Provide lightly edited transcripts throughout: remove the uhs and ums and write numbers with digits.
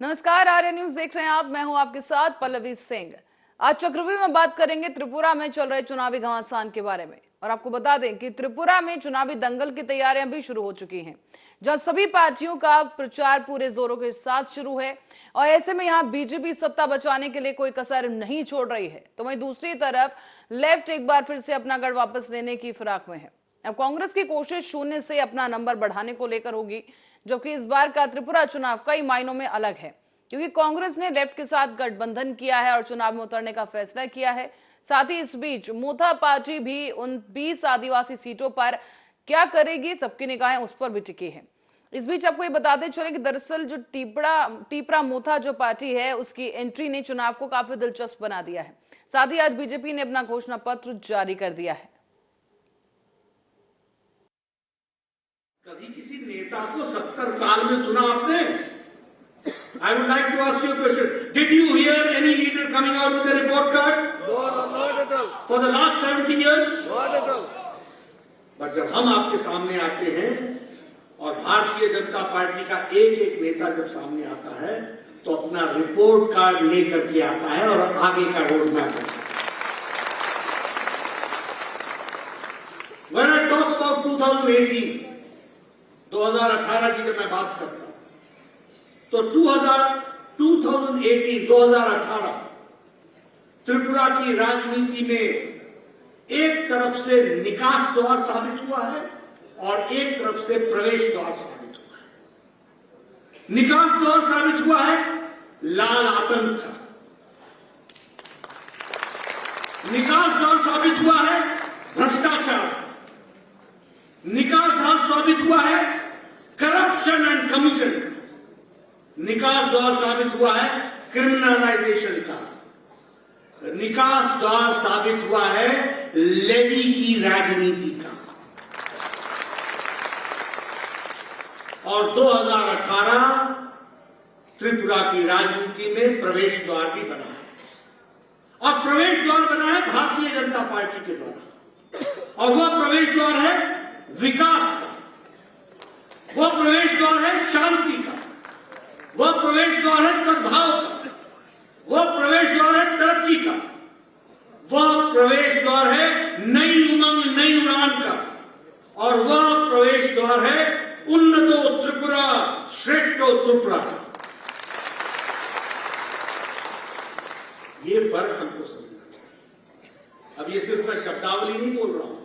नमस्कार, आर्य न्यूज देख रहे हैं आप। मैं हूं आपके साथ पल्लवी सिंह। आज चक्रव्यूह में बात करेंगे त्रिपुरा में चल रहे चुनावी घमासान के बारे में। और आपको बता दें कि त्रिपुरा में चुनावी दंगल की तैयारियां भी शुरू हो चुकी हैं, जहां सभी पार्टियों का प्रचार पूरे जोरों के साथ शुरू है। और ऐसे में यहां बीजेपी सत्ता बचाने के लिए कोई कसर नहीं छोड़ रही है, तो वहीं दूसरी तरफ लेफ्ट एक बार फिर से अपना गढ़ वापस लेने की फिराक में है। अब कांग्रेस की कोशिश शून्य से अपना नंबर बढ़ाने को लेकर होगी, जबकि इस बार का त्रिपुरा चुनाव कई मायनों में अलग है, क्योंकि कांग्रेस ने लेफ्ट के साथ गठबंधन किया है और चुनाव में उतरने का फैसला किया है। साथ ही इस बीच मोथा पार्टी भी उन 20 आदिवासी सीटों पर क्या करेगी, सबकी निगाहें उस पर भी टिकी है। इस बीच आपको ये बताते चले कि दरअसल जो टीपरा मोथा जो पार्टी है, उसकी एंट्री ने चुनाव को काफी दिलचस्प बना दिया है। साथ ही आज बीजेपी ने अपना घोषणा पत्र जारी कर दिया है। कभी किसी नेता को 70 साल में सुना आपने? I would like to ask you a question. Did you hear any leader coming out with a report card? No, not at all. For the last 70 years? Not at all. But जब हम आपके सामने आते हैं और Bharatiya Janata party का एक एक नेता जब सामने आता है, तो अपना रिपोर्ट कार्ड लेकर के आता है और आगे का रोड मैप है। When I talk about 2018, 2018 की जब मैं बात करता हूं, तो 2018 त्रिपुरा की राजनीति में एक तरफ से निकास द्वार साबित हुआ है और एक तरफ से प्रवेश द्वार साबित हुआ है। निकास द्वार साबित हुआ है लाल आतंक का, निकास द्वार साबित हुआ है भ्रष्टाचार का, निकास द्वार साबित हुआ है करप्शन एंड कमीशन का, निकास द्वार साबित हुआ है क्रिमिनलाइजेशन का, निकास द्वार साबित हुआ है लेवी की राजनीति का। और 2018 त्रिपुरा की राजनीति में प्रवेश द्वार भी बना है, और प्रवेश द्वार बना है भारतीय जनता पार्टी के द्वारा। और वह प्रवेश द्वार है विकास का, वह प्रवेश द्वार है शांति का, वह प्रवेश द्वार है सद्भाव का, वह प्रवेश द्वार है तरक्की का, वह प्रवेश द्वार है नई उमंग नई उड़ान का, और वह प्रवेश द्वार है उन्नतो त्रिपुरा श्रेष्ठो त्रिपुरा का। ये फर्क हमको समझना चाहिए। अब ये सिर्फ मैं शब्दावली नहीं बोल रहा हूं।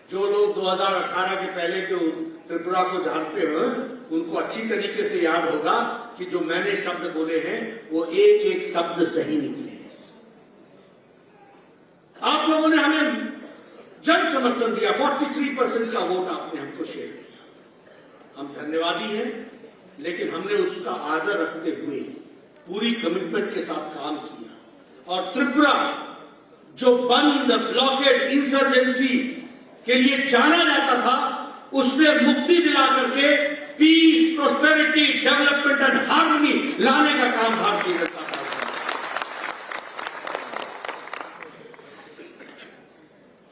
जो लोग 2018 के पहले जो त्रिपुरा को जानते हैं, उनको अच्छी तरीके से याद होगा कि जो मैंने शब्द बोले हैं वो एक एक शब्द सही निकले हैं। आप लोगों ने हमें जन समर्थन दिया, 43% का वोट आपने हमको शेयर किया। हम धन्यवादी हैं, लेकिन हमने उसका आदर रखते हुए पूरी कमिटमेंट के साथ काम किया। और त्रिपुरा जो बंद ब्लॉकेड इंसर्जेंसी के लिए जाना जाता था, उससे मुक्ति दिला करके peace, prosperity, development and harmony लाने का काम भारतीय जनता पार्टी।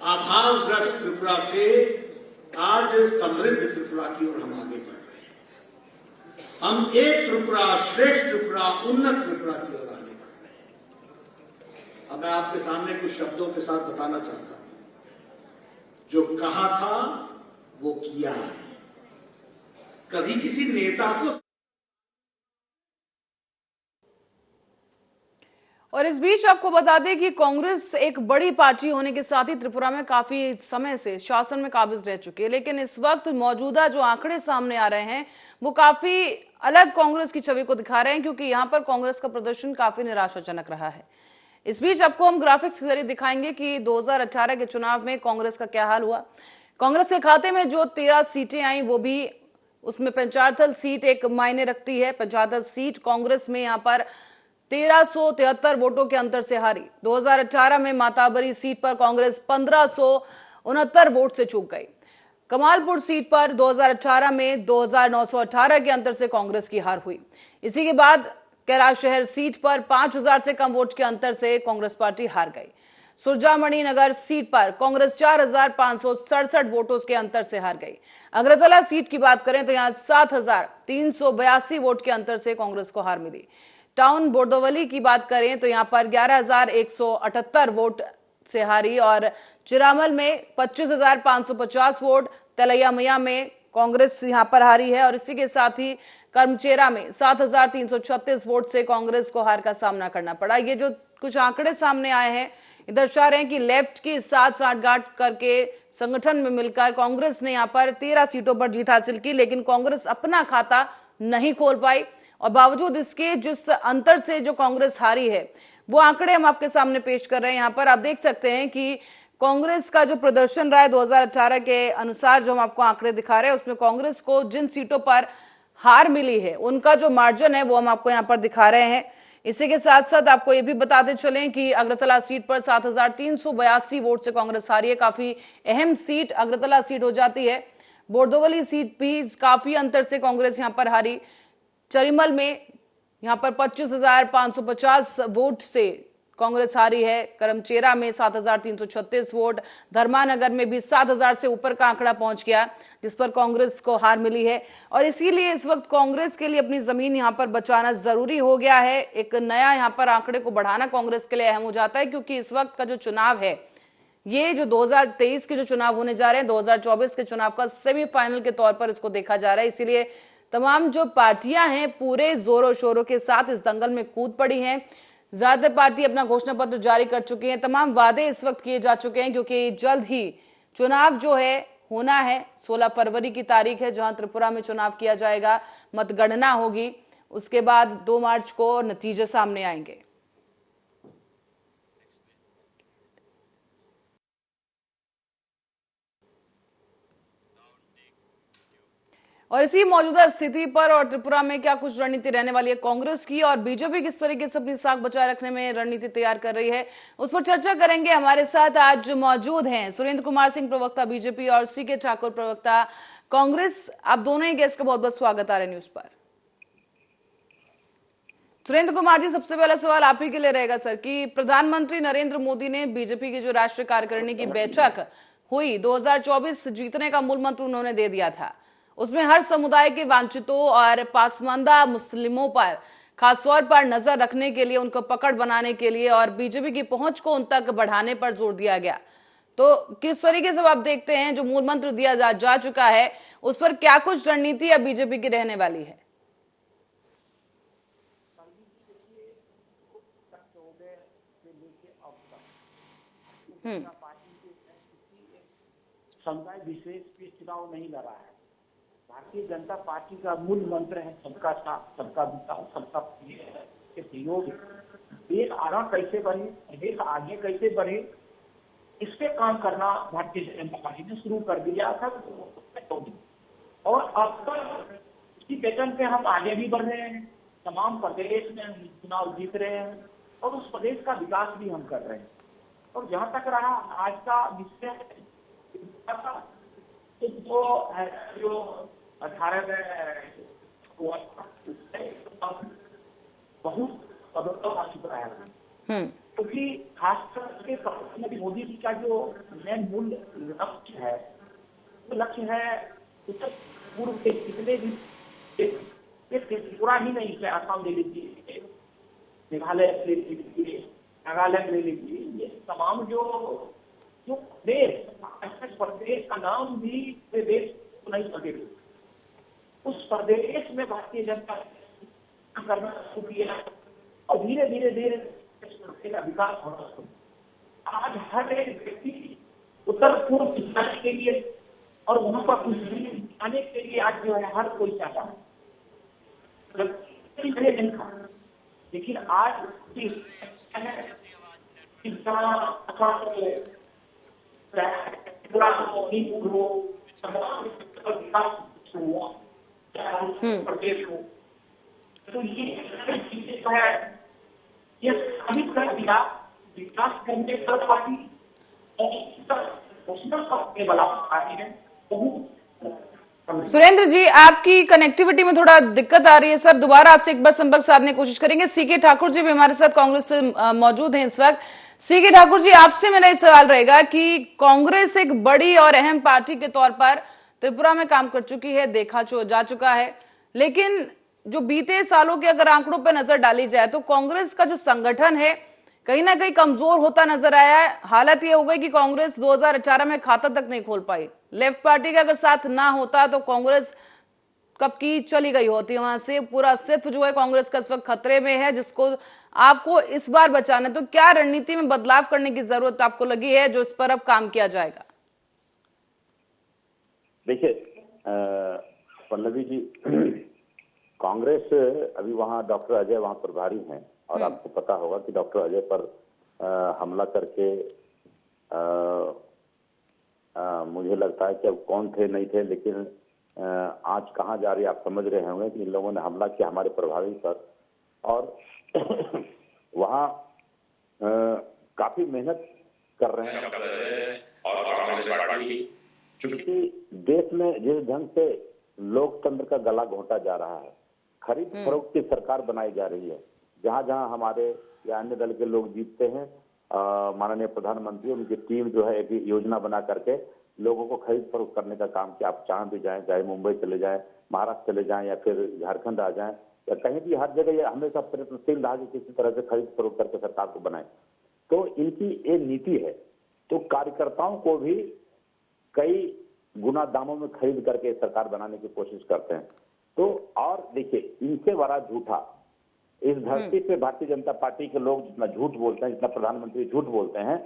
अभावग्रस्त त्रिपुरा से आज समृद्ध त्रिपुरा की ओर हम आगे बढ़ रहे हैं। हम एक त्रिपुरा, श्रेष्ठ त्रिपुरा, उन्नत त्रिपुरा की ओर आगे बढ़ रहे हैं। अब मैं आपके सामने कुछ शब्दों के साथ बताना चाहता हूं। जो कहा था वो किया है। कभी किसी नेता को। और इस बीच आपको बता दें कि कांग्रेस एक बड़ी पार्टी होने के साथ ही त्रिपुरा में काफी समय से शासन में काबिज रह चुकी है, लेकिन इस वक्त मौजूदा जो आंकड़े सामने आ रहे हैं वो काफी अलग कांग्रेस की छवि को दिखा रहे हैं, क्योंकि यहां पर कांग्रेस का प्रदर्शन काफी निराशाजनक रहा है। इस बीच आपको हम ग्राफिक्स के जरिए दिखाएंगे कि 2018 के चुनाव में कांग्रेस का क्या हाल हुआ। कांग्रेस के खाते में जो 13 सीटें आई, वो भी उसमें पंचायतल सीट एक मायने रखती है। पंचायतल सीट कांग्रेस में यहां पर 1373 वोटों के अंतर से हारी। 2018 में माताबरी सीट पर कांग्रेस 1569 वोट से चूक गई। कमालपुर सीट पर 2018 में 2918 के अंतर से कांग्रेस की हार हुई। इसी के बाद कैलाश शहर सीट पर 5000 से कम वोट के अंतर से कांग्रेस पार्टी हार गई। सुरजामणि नगर सीट पर कांग्रेस 4,567 वोटों के अंतर से हार गई। अगरतला सीट की बात करें तो यहां 7,382 वोट के अंतर से कांग्रेस को हार मिली। टाउन बोर्दोवली की बात करें तो यहां पर 11,178 वोट से हारी और चिरामल में 25,550 वोट, तलैया में कांग्रेस यहां पर हारी है और इसी के साथ ही करमचेरा में 7,336 वोट से कांग्रेस को हार का सामना करना पड़ा। ये जो कुछ आंकड़े सामने आए हैं ये दर्शा रहे हैं कि लेफ्ट की साथ साठगांठ करके संगठन में मिलकर कांग्रेस ने यहां पर 13 सीटों पर जीत हासिल की, लेकिन कांग्रेस अपना खाता नहीं खोल पाई और बावजूद इसके जिस अंतर से जो कांग्रेस हारी है वो आंकड़े हम आपके सामने पेश कर रहे हैं। यहां पर आप देख सकते हैं कि कांग्रेस का जो प्रदर्शन रहा है 2018 के अनुसार जो हम आपको आंकड़े दिखा रहे हैं उसमें कांग्रेस को जिन सीटों पर हार मिली है उनका जो मार्जिन है वो हम आपको यहां पर दिखा रहे हैं। इसी के साथ साथ आपको ये भी बताते चलें कि अगरतला सीट पर 7,382 वोट से कांग्रेस हारी है। काफी अहम सीट अगरतला सीट हो जाती है। बोर्दोवली सीट भी काफी अंतर से कांग्रेस यहां पर हारी। चरिमल में यहां पर 25,550 वोट से कांग्रेस हारी है। करमचेरा में 7,336 वोट, धर्मानगर में भी 7,000 से ऊपर का आंकड़ा पहुंच गया जिस पर कांग्रेस को हार मिली है और इसीलिए इस वक्त कांग्रेस के लिए अपनी जमीन यहां पर बचाना जरूरी हो गया है। एक नया यहां पर आंकड़े को बढ़ाना कांग्रेस के लिए अहम हो जाता है क्योंकि इस वक्त का जो चुनाव है ये जो 2023 के जो चुनाव होने जा रहे हैं 2024 के चुनाव का सेमीफाइनल के तौर पर इसको देखा जा रहा है। इसीलिए तमाम जो पार्टियां हैं पूरे जोरों शोरों के साथ इस दंगल में कूद पड़ी हैं। ज्यादातर पार्टी अपना घोषणा पत्र जारी कर चुकी हैं। तमाम वादे इस वक्त किए जा चुके हैं क्योंकि जल्द ही चुनाव जो है होना है। 16 फरवरी की तारीख है जहां त्रिपुरा में चुनाव किया जाएगा, मतगणना होगी, उसके बाद 2 मार्च को नतीजे सामने आएंगे। और इसी मौजूदा स्थिति पर और त्रिपुरा में क्या कुछ रणनीति रहने वाली है कांग्रेस की और बीजेपी किस तरीके से अपनी साख बचाए रखने में रणनीति तैयार कर रही है उस पर चर्चा करेंगे। हमारे साथ आज मौजूद हैं सुरेंद्र कुमार सिंह प्रवक्ता बीजेपी और सीके ठाकुर प्रवक्ता कांग्रेस। आप दोनों ही गेस्ट का बहुत बहुत स्वागत आ रहे न्यूज पर। सुरेंद्र कुमार जी, सबसे पहला सवाल आप ही के लिए रहेगा सर कि प्रधानमंत्री नरेंद्र मोदी ने बीजेपी की जो राष्ट्रीय कार्यकारिणी की बैठक हुई 2024 जीतने का मूल मंत्र उन्होंने दे दिया था। उसमें हर समुदाय के वांछितों और पासमानदा मुस्लिमों पर खासतौर पर नजर रखने के लिए, उनको पकड़ बनाने के लिए और बीजेपी की पहुंच को उन तक बढ़ाने पर जोर दिया गया। तो किस तरीके से आप देखते हैं जो मूल मंत्र दिया जा चुका है उस पर क्या कुछ रणनीति अब बीजेपी की रहने वाली है? समुदाय विशेष पे चुनाव नहीं लड़ा है। भारतीय जनता पार्टी का मूल मंत्र है सबका साथ, सबका विकास, सबका सहयोग। देश आगे कैसे बढ़े, देश आगे कैसे बढ़े, इस पे काम करना भारतीय जनता पार्टी ने शुरू कर दिया था और अब तक इसी पैटर्न पे हम आगे भी बढ़ रहे हैं। तमाम प्रदेश में हम चुनाव जीत रहे हैं और उस प्रदेश का विकास भी हम कर रहे हैं। और जहां तक रहा आज का विषय जो 18 बहुत बदलाव आ चुका है क्योंकि खासकर प्रधानमंत्री मोदी जी का जो मेन मूल लक्ष्य है वो लक्ष्य है उत्तर पूर्व के जितने भी त्रिपुरा ही नहीं है, आसाम ले लीजिए, मेघालय ले लीजिए, नागालैंड ले लीजिए, ये तमाम जो देश प्रदेश का नाम भी देश को नहीं सके उस प्रदेश में भारतीय जनता करना शुरू किया और धीरे धीरे धीरे का विकास होना शुरू। आज हर एक व्यक्ति उत्तर पूर्व जाने के लिए और वहां पर कुछ आने के लिए आज जो है हर कोई चाहता है, लेकिन आज प्रदेश हो तो ये चीजें जो है ये सभी कर दिया विकास करने पर पार्टी सुरेंद्र जी, आपकी कनेक्टिविटी में थोड़ा दिक्कत आ रही है सर, दोबारा आपसे एक बार संपर्क साधने की कोशिश करेंगे। सीके ठाकुर जी भी हमारे साथ कांग्रेस से मौजूद हैं इस वक्त। सीके ठाकुर जी, आपसे मेरा ये सवाल रहेगा कि कांग्रेस एक बड़ी और अहम पार्टी के तौर पर त्रिपुरा में काम कर चुकी है, देखा जा चुका है, लेकिन जो बीते सालों के अगर आंकड़ों पर नजर डाली जाए तो कांग्रेस का जो संगठन है कहीं ना कहीं कमजोर होता नजर आया है। हालत ये हो गई कि कांग्रेस 2018 में खाता तक नहीं खोल पाई। लेफ्ट पार्टी का अगर साथ ना होता तो कांग्रेस कब की चली गई होती। वहां से पूरा अस्तित्व जो है कांग्रेस का इस वक्त खतरे में है, जिसको आपको इस बार बचाना। तो क्या रणनीति में बदलाव करने की जरूरत आपको लगी है जो इस पर अब काम किया जाएगा? देखिए पल्लवी जी, कांग्रेस अभी वहाँ डॉक्टर अजय वहाँ प्रभारी हैं और आपको पता होगा कि डॉक्टर अजय पर हमला करके मुझे लगता है कि अब कौन थे नहीं थे, लेकिन आज कहाँ जा रही है आप समझ रहे होंगे कि इन लोगों ने हमला किया हमारे प्रभारी पर। और वहाँ काफी मेहनत कर रहे हैं और कांग्रेस पार्टी, चूंकि देश में जिस ढंग से लोकतंत्र का गला घोंटा जा रहा है, खरीद फरोख्त की सरकार बनाई जा रही है, जहां जहां हमारे या अन्य दल के लोग जीतते हैं, माननीय प्रधानमंत्री उनकी टीम जो है एक योजना बना करके लोगों को खरीद फरोख्त करने का काम किया। आप जहां भी जाएं, चाहे मुंबई चले जाएं, महाराष्ट्र चले जाएं या फिर झारखंड आ जाएं या कहीं भी, हर जगह ये हमेशा प्रयत्नशील रहा कि किसी तरह से खरीद फरोख्त करके सरकार को बनाए। तो इनकी ये नीति है। तो कार्यकर्ताओं को भी कई गुना दामों में खरीद करके सरकार बनाने की कोशिश करते हैं। तो और देखिए, इनसे बड़ा झूठा इस धरती पे भारतीय जनता पार्टी के लोग जितना झूठ बोलते हैं, जितना प्रधानमंत्री झूठ बोलते हैं,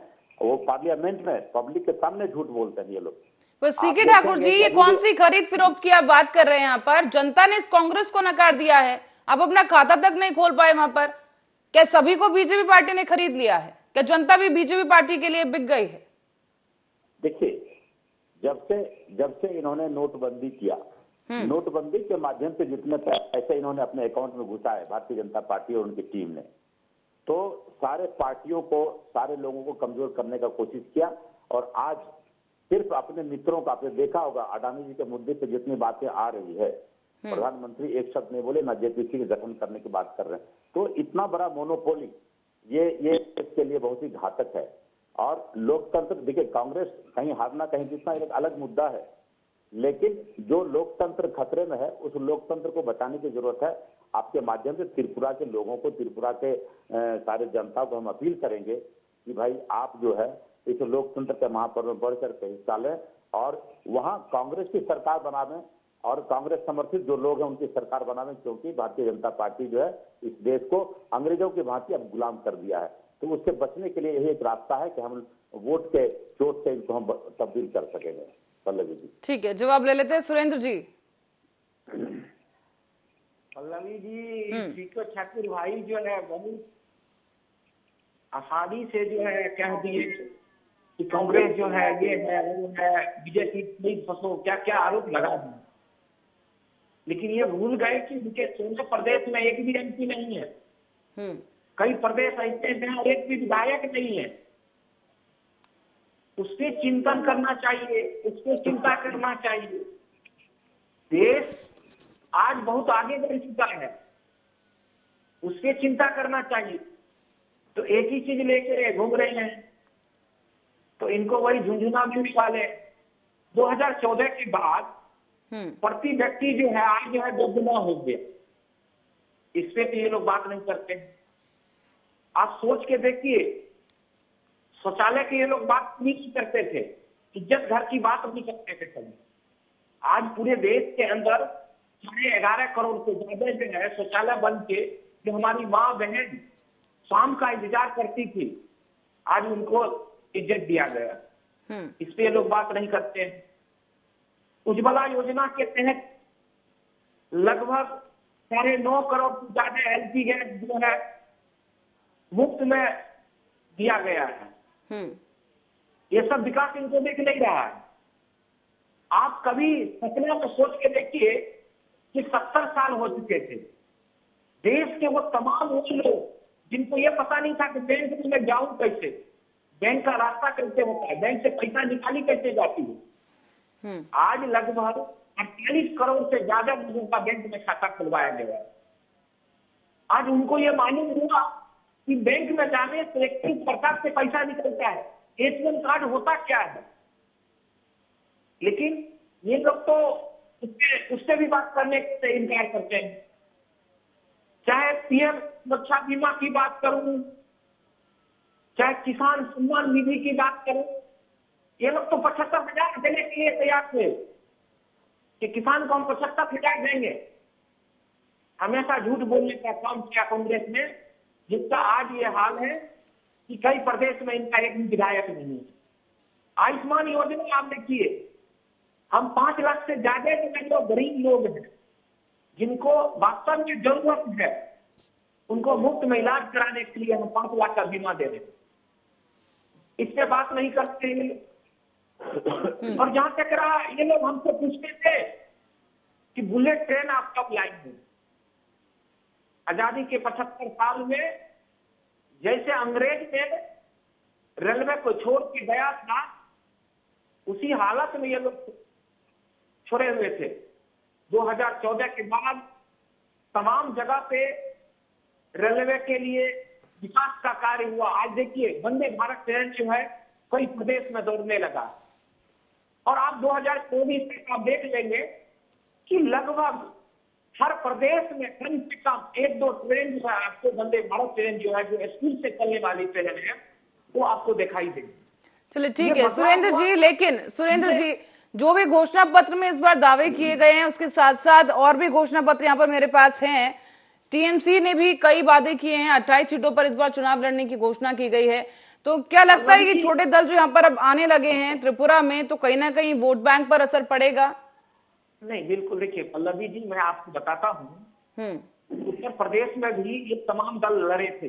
वो पार्लियामेंट में पब्लिक के सामने झूठ बोलते हैं ये लोग। तो सीके ठाकुर जी, ये कौन सी खरीद फरोख्त की आप बात कर रहे हैं? यहाँ पर जनता ने इस कांग्रेस को नकार दिया है, आप अपना खाता तक नहीं खोल पाए वहां पर। क्या सभी को बीजेपी पार्टी ने खरीद लिया है? क्या जनता भी बीजेपी पार्टी के लिए बिक गई है? देखिए, जब से इन्होंने नोटबंदी किया, नोटबंदी के माध्यम से जितने पैसे इन्होंने अपने अकाउंट में घुसाए भारतीय जनता पार्टी और उनकी टीम ने, तो सारे पार्टियों को, सारे लोगों को कमजोर करने का कोशिश किया। और आज सिर्फ अपने मित्रों का, आपने देखा होगा अडानी जी के मुद्दे पे जितनी बातें आ रही है, प्रधानमंत्री एक शब्द नहीं बोले, ना जेपीसी के गठन करने की बात कर रहे हैं। तो इतना बड़ा मोनोपोली ये इसके लिए बहुत ही घातक है। और लोकतंत्र, देखिए कांग्रेस कहीं हारना कहीं जीतना एक अलग मुद्दा है, लेकिन जो लोकतंत्र खतरे में है उस लोकतंत्र को बचाने की जरूरत है। आपके माध्यम से त्रिपुरा के लोगों को, त्रिपुरा के सारे जनता को हम अपील करेंगे कि भाई आप जो है इस लोकतंत्र के महापर्व में बढ़ चढ़ के हिस्सा लें और वहां कांग्रेस की सरकार बनावें और कांग्रेस समर्थित जो लोग हैं उनकी सरकार बनावें, क्योंकि भारतीय जनता पार्टी जो है इस देश को अंग्रेजों की भांति अब गुलाम कर दिया है। तो उससे बचने के लिए यही एक रास्ता है कि हम वोट के चोट से इनको हम तब्दील कर सकेंगे। पल्लवी जी, ठीक है, जवाब ले लेते हैं सुरेंद्र जी। पल्लवी जी, सीके ठाकुर भाई जो है बहुत आसानी से जो है कह दिए कि कांग्रेस जो है ये है वो है, बीजेपी नहीं फंसो, क्या क्या आरोप लगा दिए। लेकिन ये भूल गए कि उनके 16 प्रदेश में एक भी एमपी नहीं है। कई प्रदेश ऐसे हैं एक भी विधायक नहीं है। उससे चिंतन करना चाहिए, उसको चिंता करना चाहिए। देश आज बहुत आगे बढ़ चुका है, उससे चिंता करना चाहिए। तो एक ही चीज लेके घूम रहे हैं, तो इनको वही झुंझुना मिलने वाले। 2014 के बाद प्रति व्यक्ति जो है आज जो है दोगुना हो गया। इस पे तो ये लोग बात नहीं करते। आप सोच के देखिए, शौचालय की ये लोग बात नहीं करते थे, इज्जत घर की बात नहीं करते थे कभी। आज पूरे देश के अंदर 11.5 करोड़ से ज्यादा जो है शौचालय बन के, जो हमारी माँ बहन शाम का इंतजार करती थी, आज उनको इज्जत दिया गया। इस पे ये लोग बात नहीं करते हैं। उज्ज्वला योजना के तहत लगभग 9.5 करोड़ से ज्यादा एलपी गैस जो है मुफ्त में दिया गया है। ये सब विकास इनको देख नहीं रहा है। आप कभी सपना में सोच के देखिए कि 70 साल हो चुके थे, देश के वो तमाम वो लोग जिनको ये पता नहीं था कि बैंक में जाऊं कैसे, बैंक का रास्ता कैसे होता है, बैंक से पैसा निकाली कैसे जाती है। आज लगभग 48 करोड़ से ज्यादा लोगों का बैंक में खाता खुलवाया गया। आज उनको ये मालूम हुआ कि बैंक में जाने से एक प्रकार से पैसा निकलता है, एटीएम कार्ड होता क्या है। लेकिन ये लोग तो उससे भी बात करने से इनकार करते हैं। चाहे पीएम सुरक्षा बीमा की बात करूं, चाहे किसान सम्मान निधि की बात करूं, ये लोग तो 75,000 देने के लिए तैयार थे कि किसान को हम 75,000 देंगे। हमेशा झूठ बोलने का काम किया कांग्रेस ने, जिसका आज ये हाल है कि कई प्रदेश में इनका एक विधायक नहीं है। आयुष्मान योजना आप देखिए, हम 5 लाख से ज्यादा जो गरीब लोग हैं, जिनको वास्तव में जरूरत है, उनको मुफ्त में इलाज कराने के लिए हम 5 लाख का बीमा दे रहे हैं। इस पे बात नहीं करते हैं। और जहां तक रहा, ये लोग हमसे पूछते थे कि बुलेट ट्रेन आप कब लाएंगे। आजादी के 75 साल में जैसे अंग्रेज ने रेलवे को छोड़ के गया था, उसी हालत में ये लोग छोड़े हुए थे। 2014 के बाद तमाम जगह पे रेलवे के लिए विकास का कार्य हुआ। आज देखिए वंदे भारत ट्रेन जो है कई प्रदेश में दौड़ने लगा, और आप 2024 तक आप देख लेंगे कि लगभग हर प्रदेश में कम से कम 1-2 ट्रेन जो है आपको वंदे भारत ट्रेन जो है, जो स्कूल से चलने वाली ट्रेन है, वो आपको दिखाई देगी। चलिए ठीक है सुरेंद्र जी, लेकिन सुरेंद्र जी जो भी घोषणा पत्र में इस बार दावे किए गए हैं, उसके साथ साथ और भी घोषणा पत्र यहाँ पर मेरे पास हैं। टीएमसी ने भी कई वादे किए हैं, 28 सीटों पर इस बार चुनाव लड़ने की घोषणा की गई है। तो क्या लगता है कि छोटे दल जो यहाँ पर अब आने लगे हैं त्रिपुरा में, तो कहीं ना कहीं वोट बैंक पर असर पड़ेगा? नहीं, बिल्कुल। देखिए पल्लवी जी, मैं आपको बताता हूँ, उत्तर प्रदेश में भी ये तमाम दल लड़े थे,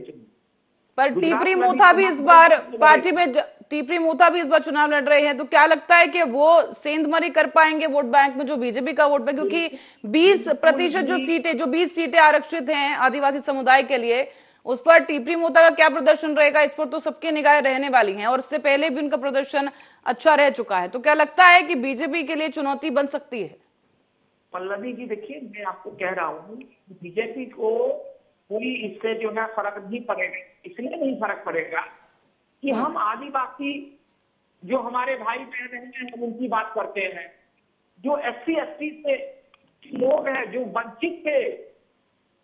पर टीपरी मूथा भी इस बार पार्टी में, टीपरी मूथा भी इस बार चुनाव लड़ रहे हैं। तो क्या लगता है कि वो सेंधमारी कर पाएंगे वोट बैंक में, जो बीजेपी का वोट बैंक, क्योंकि 20% जो सीटें, जो 20 सीटें आरक्षित हैं आदिवासी समुदाय के लिए, उस पर टीपरी मूथा का क्या प्रदर्शन रहेगा, इस पर तो सबकी निगाहें रहने वाली हैं, और इससे पहले भी उनका प्रदर्शन अच्छा रह चुका है। तो क्या लगता है कि बीजेपी के लिए चुनौती बन सकती है? पल्लवी जी देखिए, मैं आपको कह रहा हूँ, बीजेपी को कोई इससे जो है फर्क नहीं पड़ेगा। इसलिए नहीं फर्क पड़ेगा कि हम आदिवासी जो हमारे भाई बहन हैं, हम उनकी बात करते हैं। जो SC/ST से लोग हैं, जो वंचित थे,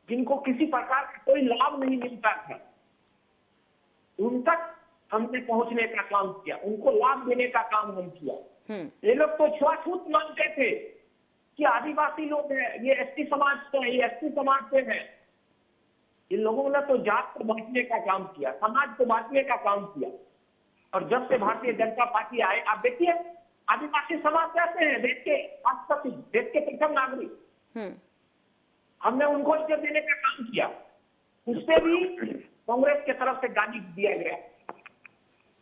जिनको किसी प्रकार का कोई लाभ नहीं मिलता था, उन तक हमने पहुंचने का काम किया, उनको लाभ देने का काम हम किया। ये लोग तो छुआछूत मानते थे कि आदिवासी लोग हैं, ये ST समाज से है, ये SC समाज से है। इन लोगों ने तो जात को बांटने का काम किया, समाज को बांटने का काम किया। और जब से भारतीय जनता पार्टी आए, आप देखिए आदिवासी समाज कैसे हैं, देश के राष्ट्रपति, देश के प्रथम नागरिक, हमने उनको इज्जत देने का काम किया। उससे भी कांग्रेस की तरफ से गाली दिया गया।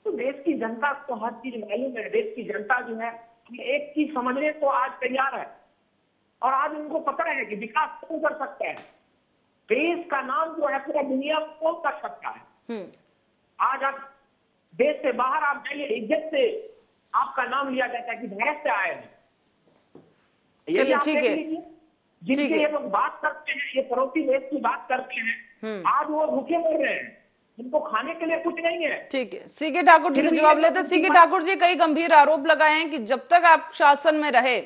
तो देश की जनता को हर चीज मालूम है। देश की जनता जो है एक चीज समझने को आज तैयार है, और आज उनको पता है कि विकास कौन कर सकता है, देश का नाम जो है पूरा दुनिया में कौन कर सकता है। आज आप देश से बाहर आप जाइए, इज्जत से आपका नाम लिया जाता है कि भारत से आए हैं। ये आप देख लीजिए, जिनके ये लोग बात करते हैं, ये पड़ोसी देश की बात करते हैं, आज वो भूखे मर रहे हैं, उनको खाने के लिए कुछ नहीं है। ठीक है, सीके ठाकुर जी से जवाब लेते हैं। सीके ठाकुर जी कई गंभीर आरोप लगाए हैं कि जब तक आप शासन में रहे,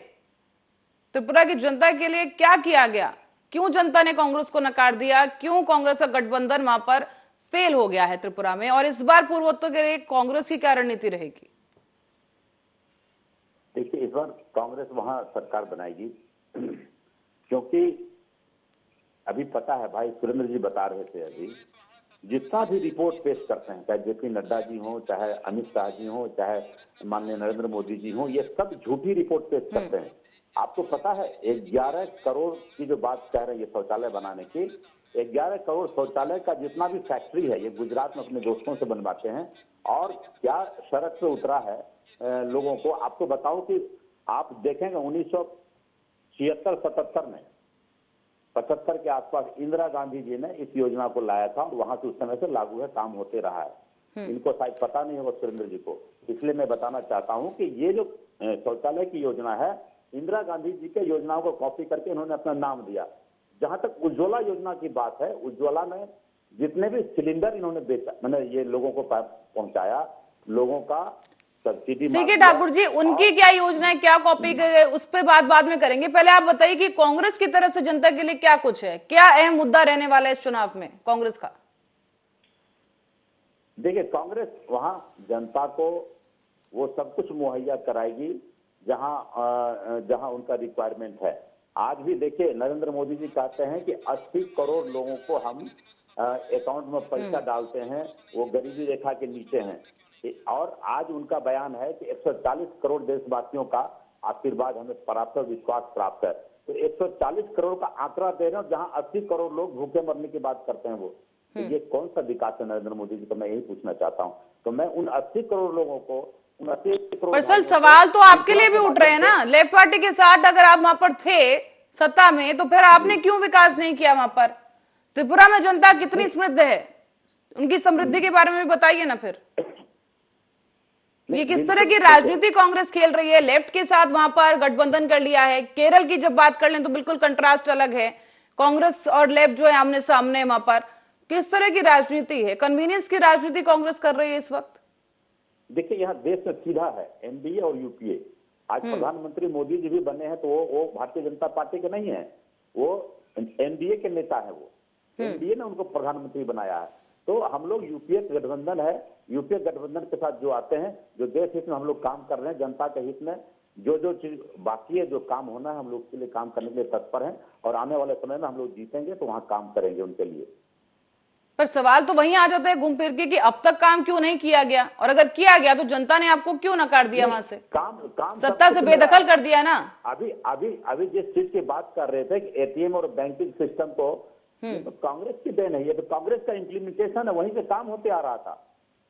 त्रिपुरा की जनता के लिए क्या किया गया, क्यों जनता ने कांग्रेस को नकार दिया, क्यों कांग्रेस का गठबंधन वहां पर फेल हो गया है त्रिपुरा में, और इस बार पूर्वोत्तर के लिए कांग्रेस की क्या रणनीति रहेगी? देखिए, इस बार कांग्रेस वहां सरकार बनाएगी, क्योंकि अभी पता है, भाई सुरेंद्र जी बता रहे थे, अभी जितना भी रिपोर्ट पेश करते हैं, चाहे JP नड्डा जी हो, चाहे अमित शाह जी हो, चाहे माननीय नरेंद्र मोदी जी हो, ये सब झूठी रिपोर्ट पेश करते हैं। आपको पता है 11 करोड़ की जो बात कह रहे हैं ये शौचालय बनाने की, 11 करोड़ शौचालय का जितना भी फैक्ट्री है, ये गुजरात में अपने दोस्तों से बनवाते हैं। और क्या सड़क पे उतरा है लोगों को, आपको बताओ कि आप देखेंगे 1976-77 में, 75 के आसपास इंदिरा गांधी जी ने इस योजना को लाया था, और वहां से उस समय से लागू है, काम होते रहा है। इनको शायद पता नहीं होगा सुरेंद्र जी को, इसलिए मैं बताना चाहता हूं कि ये जो शौचालय की योजना है, इंदिरा गांधी जी के योजनाओं को कॉपी करके इन्होंने अपना नाम दिया। जहां तक उज्ज्वला योजना की बात है, उज्ज्वला में जितने भी सिलेंडर इन्होंने बेचा, मैंने ये लोगों को पहुंचाया, लोगों का सब्सिडी। सीके ठाकुर जी, उनकी क्या योजना है, क्या कॉपी गए, उस पर बाद में करेंगे। पहले आप बताइए कि कांग्रेस की तरफ से जनता के लिए क्या कुछ है, क्या अहम मुद्दा रहने वाला है इस चुनाव में कांग्रेस का? देखिए, कांग्रेस वहां जनता को वो सब कुछ मुहैया कराएगी जहां उनका रिक्वायरमेंट है। आज भी देखिए, नरेंद्र मोदी जी कहते हैं कि 80 करोड़ लोगों को हम अकाउंट में पैसा डालते हैं, वो गरीबी रेखा के नीचे हैं। और आज उनका बयान है कि 140 करोड़ देशवासियों का आशीर्वाद हमें प्राप्त है, विश्वास प्राप्त है। तो 140 करोड़ का आंकड़ा दे रहे हैं, जहां 80 करोड़ लोग भूखे मरने की बात करते हैं वो। तो ये कौन सा विकास है नरेंद्र मोदी जी को, मैं यही पूछना चाहता हूँ। तो मैं उन 80 करोड़ लोगों को, उन 80 करोड़, पर सर सवाल तो आपके लिए भी उठ रहे हैं ना, लेफ्ट पार्टी के साथ अगर आप वहां पर थे सत्ता में, तो फिर आपने क्यों विकास नहीं किया वहां पर? त्रिपुरा में जनता कितनी समृद्ध है, उनकी समृद्धि के बारे में भी बताइए ना फिर। ये किस तरह की राजनीति कांग्रेस खेल रही है? लेफ्ट के साथ वहां पर गठबंधन कर लिया है। केरल की जब बात कर लें तो बिल्कुल कंट्रास्ट अलग है, कांग्रेस और लेफ्ट जो है आमने सामने वहां पर। किस तरह की राजनीति है? कन्वीनियंस की राजनीति कांग्रेस कर रही है इस वक्त। देखिए, यहाँ देश में सीधा है एनडीए और यूपीए। आज प्रधानमंत्री मोदी जी भी बने हैं तो वो भारतीय जनता पार्टी के नहीं है, वो एनडीए के नेता है। वो एनडीए ने उनको प्रधानमंत्री बनाया है। तो हम लोग यूपीए गठबंधन है, यूपीए गठबंधन के साथ जो आते हैं, जो देश हित में हम लोग काम कर रहे हैं, जनता के हित में जो चीज बाकी है, जो काम होना है, हम लोग उसके लिए काम करने के लिए तत्पर हैं। और आने वाले समय में हम लोग जीतेंगे तो वहां काम करेंगे उनके लिए। पर सवाल तो वहीं आ जाता है घूम फिर के कि अब तक काम क्यों नहीं किया गया, और अगर किया गया तो जनता ने आपको क्यों नकार दिया वहां से? काम सत्ता से बेदखल कर दिया ना। अभी जिस चीज की बात कर रहे थे कि एटीएम और बैंकिंग सिस्टम को, तो कांग्रेस की देन है, ये तो कांग्रेस का इम्प्लीमेंटेशन है, वहीं से काम होते आ रहा था।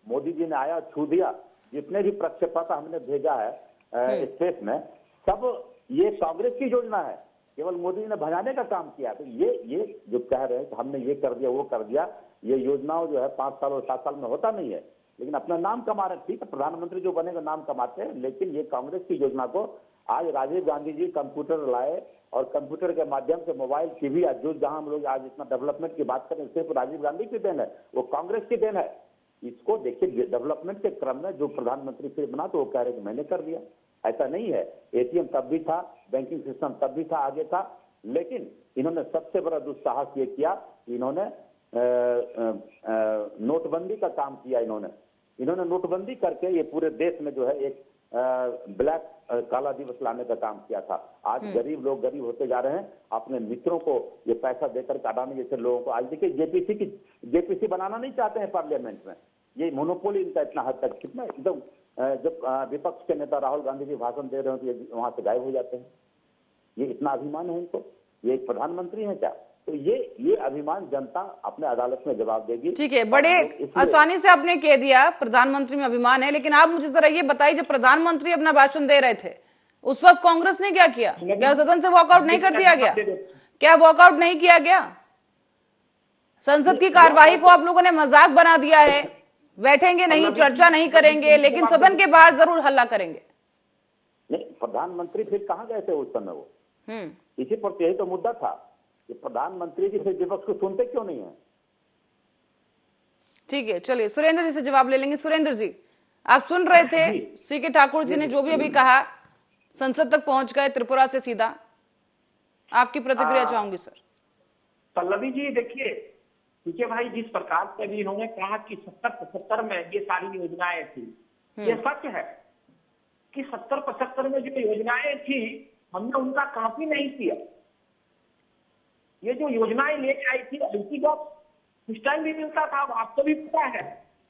मोदी जी ने आया, छू दिया। जितने भी प्रक्षेपण हमने भेजा है स्पेस में, सब ये कांग्रेस की योजना है। केवल मोदी जी ने भजाने का काम किया। तो ये जो कह रहे हैं कि हमने ये कर दिया, वो कर दिया, ये योजनाओं जो है 5 साल और 7 साल में होता नहीं है। लेकिन अपना नाम कमा रहे, ठीक है, प्रधानमंत्री जो बनेगा नाम कमाते हैं, लेकिन ये कांग्रेस की योजना को आज राजीव गांधी जी कंप्यूटर लाए, और कंप्यूटर के माध्यम से मोबाइल, टीवी, जो जहां हम लोग आज इतना डेवलपमेंट की बात करें, सिर्फ राजीव गांधी की देन है, वो कांग्रेस की देन है। इसको देखिए, डेवलपमेंट के क्रम में जो प्रधानमंत्री फिर बना तो वो कह रहे कि मैंने कर दिया। ऐसा नहीं है। एटीएम तब भी था, बैंकिंग सिस्टम तब भी था, आगे था। लेकिन इन्होंने सबसे बड़ा दुस्साहस ये किया, इन्होंने नोटबंदी का काम किया। इन्होंने नोटबंदी करके ये पूरे देश में जो है एक ब्लैक काला दिवस लाने का काम किया था। आज गरीब लोग गरीब होते जा रहे हैं। अपने मित्रों को ये पैसा देकर अडानी जैसे लोगों को, आज देखिए जेपीसी बनाना नहीं चाहते हैं पार्लियामेंट में। ये मोनोपोली इनका इतना हद तक, कितना एकदम, जब विपक्ष के नेता राहुल गांधी जी भाषण दे रहे हो तो ये वहां से गायब हो जाते हैं। ये इतना अभिमान है इनको, ये एक प्रधानमंत्री है क्या? तो ये अभिमान जनता अपने अदालत में जवाब देगी। ठीक है, बड़े आसानी से आपने कह दिया प्रधानमंत्री में अभिमान है, लेकिन आप मुझे जरा ये बताइए, जब प्रधानमंत्री अपना भाषण दे रहे थे उस वक्त कांग्रेस ने क्या किया? क्या सदन से वॉकआउट नहीं कर दिया गया? क्या वॉकआउट नहीं किया गया? संसद की कार्यवाही को आप लोगों ने मजाक बना दिया है, बैठेंगे नहीं, चर्चा नहीं करेंगे, लेकिन सदन के बाहर जरूर हल्ला करेंगे। नहीं, प्रधानमंत्री फिर कहां गए थे उस समय? वो इसी पर यही तो मुद्दा था कि प्रधानमंत्री जी फिर विपक्ष को सुनते क्यों नहीं है? ठीक है, चलिए सुरेंद्र जी से जवाब ले लेंगे। सुरेंद्र जी, आप सुन रहे थे सीके ठाकुर जी ने जो भी अभी कहा, संसद तक पहुंच गए त्रिपुरा से सीधा, आपकी प्रतिक्रिया चाहूंगी सर। पल्लवी जी, देखिए सीके भाई, जिस प्रकार से भी इन्होंने कहा कि 70-75 में ये सारी योजनाएं थी, ये सच है कि 70-75 में जो योजनाएं थी हमने उनका काफी नहीं किया। ये जो योजनाएं लेके आई थी, एलपी गैस उस टाइम भी मिलता था, आपको भी पता है।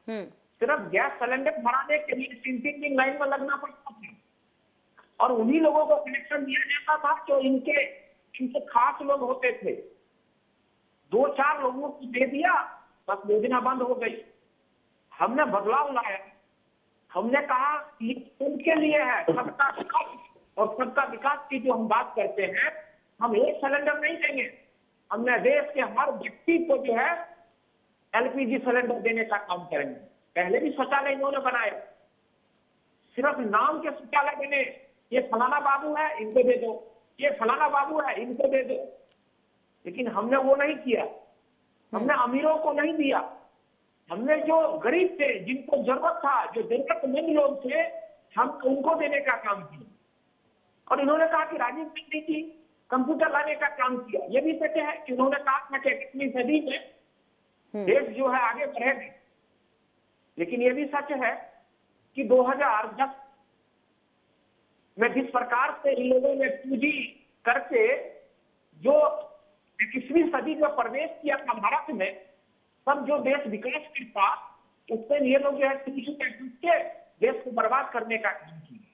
सिर्फ गैस सिलेंडर भराने के लिए 3-3 दिन लाइन में लगना पड़ता था, और उन्हीं लोगों को कनेक्शन दिया जाता था जो इनके खास लोग होते थे। 2-4 लोगों को दे दिया, बस योजना बंद हो गई। हमने बदलाव लाया, हमने कहा कि उनके लिए है सबका विकास, और सबका विकास की जो हम बात करते हैं, हम एक सिलेंडर नहीं देंगे, हमने देश के हर व्यक्ति को जो है एलपीजी सिलेंडर देने का काम करेंगे। पहले भी शौचालय इन्होंने बनाए, सिर्फ नाम के शौचालय बने, ये फलाना बाबू है इनको दे दो, ये फलाना बाबू है इनको दे दो, लेकिन हमने वो नहीं किया। हमने अमीरों को नहीं दिया, हमने जो गरीब थे, जिनको जरूरत था, जो जरूरतमंद लोग थे, हम उनको देने का काम किया। और इन्होंने कहा कि राजीव गांधी जी कंप्यूटर लाने का काम किया। यह भी सत्य है कि उन्होंने कहा था कि 21वीं सदी में देश जो है आगे बढ़ेगा। लेकिन यह भी सच है कि 2010 में जिस प्रकार से इन लोगों ने पूंजी करके जो 21वीं सदी में प्रवेश किया था भारत में, सब जो देश विकास करता, उससे ये लोग जो है के देश को बर्बाद करने का काम किया।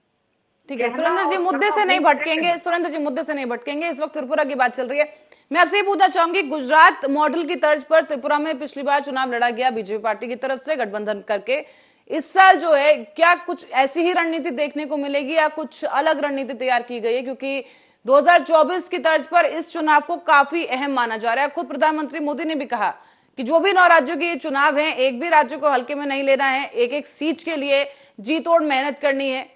ठीक है सुरेंद्र जी, मुद्दे से नहीं भटकेंगे, सुरेंद्र जी मुद्दे से नहीं भटकेंगे। इस वक्त त्रिपुरा की बात चल रही है। मैं आपसे ये पूछना चाहूंगी, गुजरात मॉडल की तर्ज पर त्रिपुरा में पिछली बार चुनाव लड़ा गया बीजेपी पार्टी की तरफ से गठबंधन करके। इस साल जो है क्या कुछ ऐसी ही रणनीति देखने को मिलेगी या कुछ अलग रणनीति तैयार की गई है? क्योंकि 2024 की तर्ज पर इस चुनाव को काफी अहम माना जा रहा है। खुद प्रधानमंत्री मोदी ने भी कहा कि जो भी 9 राज्यों के ये चुनाव है, एक भी राज्य को हल्के में नहीं लेना है, एक एक सीट के लिए जी तोड़ मेहनत करनी है।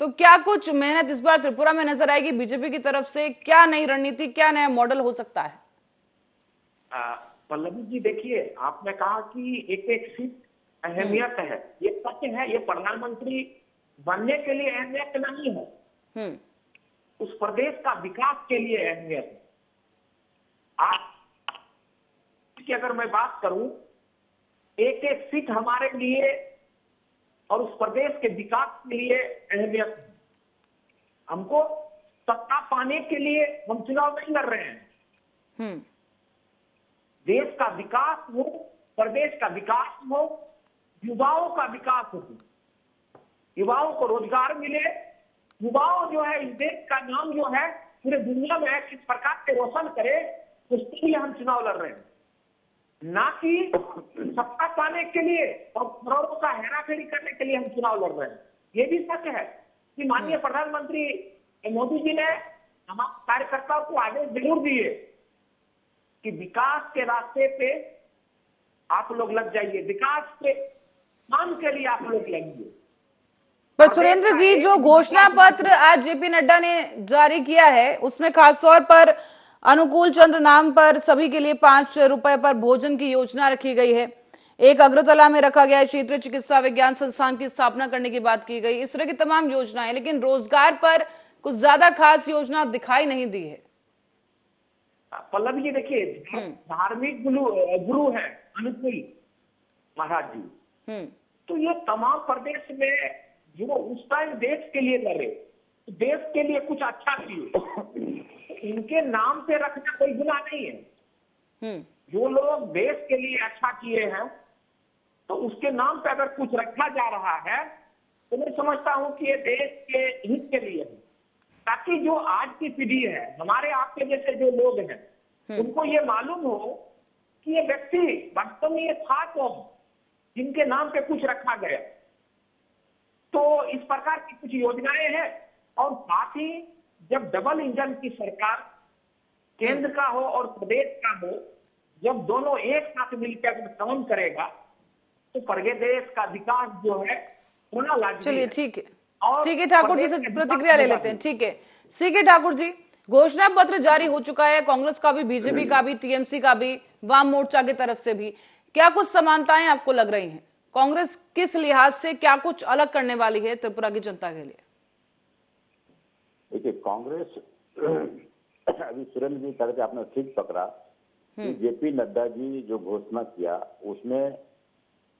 तो क्या कुछ मेहनत इस बार त्रिपुरा में नजर आएगी बीजेपी की तरफ से? क्या नई रणनीति, क्या नया मॉडल हो सकता है? पल्लवी जी देखिए, आपने कहा कि एक एक सीट अहमियत है, ये सत्य है। ये प्रधानमंत्री बनने के लिए अहमियत नहीं है, उस प्रदेश का विकास के लिए अहमियत है। आज की अगर मैं बात करूं, एक एक सीट हमारे लिए और उस प्रदेश के विकास के लिए अहमियत है। हमको सत्ता पाने के लिए हम चुनाव नहीं लड़ रहे हैं। देश का विकास हो, प्रदेश का विकास हो, युवाओं का विकास हो, युवाओं को रोजगार मिले, युवाओं जो है इस देश का नाम जो है पूरे दुनिया में किस प्रकार से रोशन करे, उसके लिए हम चुनाव लड़ रहे हैं, ना कि सत्ता पाने के लिए और करोड़ों का हेराफेरी करने के लिए हम चुनाव लड़ रहे हैं। ये भी सच है कि माननीय प्रधानमंत्री मोदी जी ने हमारे कार्यकर्ताओं को आदेश जरूर दिए कि विकास के रास्ते पे आप लोग लग जाइए, विकास के काम के लिए आप लोग लगिए। पर सुरेंद्र जी, जो घोषणा पत्र आज जेपी नड्डा ने जारी किया है, उसमें खासतौर पर अनुकूल चंद्र नाम पर सभी के लिए 5 रुपए पर भोजन की योजना रखी गई है। एक अग्रतला में रखा गया क्षेत्रीय चिकित्सा विज्ञान संस्थान की स्थापना करने की बात की गई। इस तरह की तमाम योजनाएं, लेकिन रोजगार पर कुछ ज्यादा खास योजना दिखाई नहीं दी है। पल्लवी जी देखिए, धार्मिक गुरु है अनुकूल महाराज जी, तो ये तमाम प्रदेश में जो उस टाइम देश के लिए लड़े, देश के लिए कुछ अच्छा किए, इनके नाम पे रखना कोई गुनाह नहीं है। जो लोग देश के लिए अच्छा किए हैं, तो उसके नाम पे अगर कुछ रखा जा रहा है, तो मैं समझता हूं कि ये देश के हित के लिए है, ताकि जो आज की पीढ़ी है, हमारे आपके जैसे जो लोग हैं, उनको ये मालूम हो कि ये व्यक्ति वास्तव में ये था कौन जिनके नाम पे कुछ रखा गया। तो इस प्रकार की कुछ योजनाएं हैं। और साथ ही जब डबल इंजन की सरकार केंद्र का हो और प्रदेश का हो, जब दोनों एक साथ मिलकर काम करेगा, तो प्रदेश का विकास जो है होना लाजमी। चलिए ठीक है, सीके ठाकुर जी से प्रतिक्रिया ले लेते हैं। ठीक है सीके ठाकुर जी, घोषणा पत्र जारी हो चुका है, कांग्रेस का भी, बीजेपी का भी, टीएमसी का भी, वाम मोर्चा की तरफ से भी। क्या कुछ समानताएं आपको लग रही हैं? कांग्रेस किस लिहाज से क्या कुछ अलग करने वाली है त्रिपुरा की जनता के लिए? देखिए, कांग्रेस अभी सुरेंद्र जी करके आपने ठीक पकड़ा कि जेपी नड्डा जी जो घोषणा किया उसमें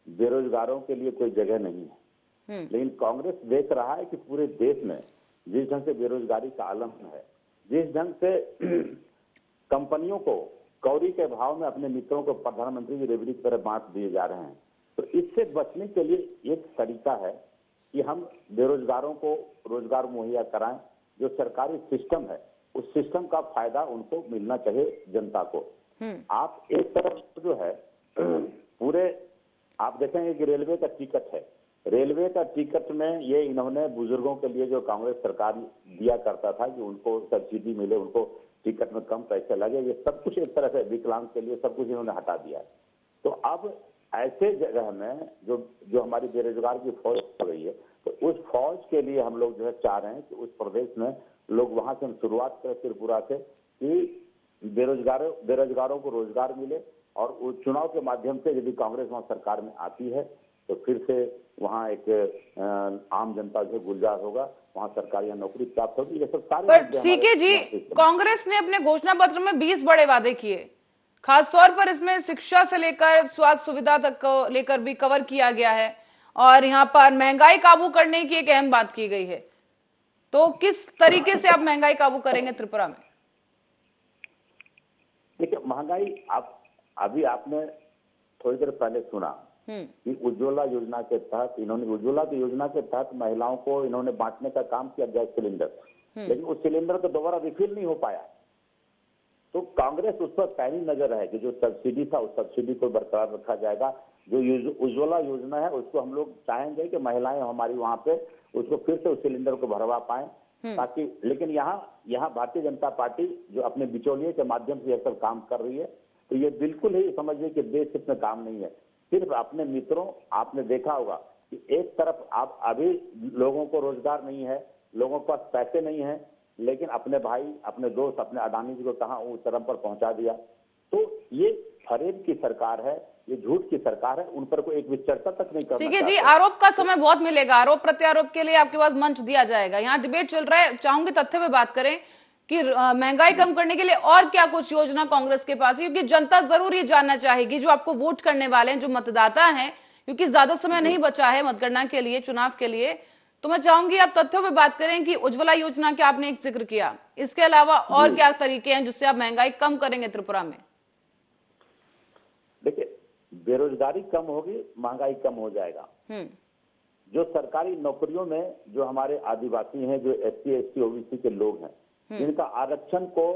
बेरोजगारों के लिए कोई जगह नहीं है। लेकिन कांग्रेस देख रहा है कि पूरे देश में जिस ढंग से बेरोजगारी का आलम है, जिस ढंग से कंपनियों को कौड़ी के भाव में अपने मित्रों को प्रधानमंत्री की रेवड़ी की तरह बांट दिए जा रहे हैं, तो इससे बचने के लिए एक तरीका है कि हम बेरोजगारों को रोजगार मुहैया कराएं। जो सरकारी सिस्टम है, उस सिस्टम का फायदा उनको मिलना चाहिए, जनता को। आप एक तरफ जो है पूरे आप देखेंगे कि रेलवे का टिकट है, रेलवे का टिकट में ये इन्होंने बुजुर्गों के लिए जो कांग्रेस सरकार दिया करता था कि उनको सब्सिडी मिले, उनको टिकट में कम पैसे लगे, ये सब कुछ एक तरह से विकलांग के लिए सब कुछ इन्होंने हटा दिया है। तो अब ऐसे जगह में जो हमारी बेरोजगार की फौज हो गई है, तो उस फौज के लिए हम लोग जो है चाह रहे हैं कि उस प्रदेश में लोग वहां से हम शुरुआत करें त्रिपुरा से कि बेरोजगारों को रोजगार मिले, और उस चुनाव के माध्यम से यदि कांग्रेस वहां सरकार में आती है तो फिर से वहां एक आम जनता जो गुलजार होगा, वहां सरकारी नौकरी प्राप्त होगी। ये सब सारे पर मुद्दे सीके जी, हमारे कांग्रेस ने अपने घोषणा पत्र में 20 बड़े वादे किए, खासतौर पर इसमें शिक्षा से लेकर स्वास्थ्य सुविधा तक को लेकर भी कवर किया गया है, और यहाँ पर महंगाई काबू करने की एक अहम बात की गई है। तो किस तरीके से आप महंगाई काबू करेंगे त्रिपुरा में? देखिए, महंगाई अभी आपने थोड़ी देर पहले सुना कि उज्ज्वला योजना के तहत इन्होंने उज्ज्वला की योजना के तहत महिलाओं को इन्होंने बांटने का काम किया, गैस सिलेंडर, लेकिन उस सिलेंडर को दोबारा रिफिल नहीं हो पाया। तो कांग्रेस उस पर पैनी नजर है कि जो सब्सिडी था उस सब्सिडी को बरकरार रखा जाएगा। जो उज्ज्वला योजना है उसको हम लोग चाहेंगे कि महिलाएं हमारी वहां पे उसको फिर से उस सिलेंडर को भरवा पाए, ताकि, लेकिन यहाँ भारतीय जनता पार्टी जो अपने बिचौलिए के माध्यम से यह सब काम कर रही है, तो ये बिल्कुल ही समझिए कि देश हित में काम नहीं है। सिर्फ अपने मित्रों, आपने देखा होगा कि एक तरफ आप अभी लोगों को रोजगार नहीं है, लोगों के पास पैसे नहीं है, लेकिन अपने भाई, अपने दोस्त, अपने अडानी जी को कहाँ उस चरम पर पहुंचा दिया। तो ये फरेब की सरकार है, ये झूठ की सरकार है, उन पर कोई एक भी चर्चा तक नहीं करना सीके जी, चाहते। आरोप का समय बहुत मिलेगा, आरोप प्रत्यारोप के लिए आपके पास मंच दिया जाएगा। यहाँ डिबेट चल रहा है, चाहूंगी तथ्य पे बात करें कि महंगाई कम करने के लिए और क्या कुछ योजना कांग्रेस के पास है, क्योंकि जनता जरूर ये जानना चाहेगी, जो आपको वोट करने वाले हैं, जो मतदाता हैं, क्योंकि ज्यादा समय नहीं बचा है मतगणना के लिए, चुनाव के लिए। तो मैं चाहूंगी आप तथ्यों पे बात करें कि उज्ज्वला योजना के आपने एक जिक्र किया, इसके अलावा और क्या तरीके हैं जिससे आप महंगाई कम करेंगे त्रिपुरा में? देखिए, बेरोजगारी कम होगी, महंगाई कम हो जाएगा। जो सरकारी नौकरियों में जो हमारे आदिवासी हैं, जो SC ST OBC के लोग हैं, इनका आरक्षण को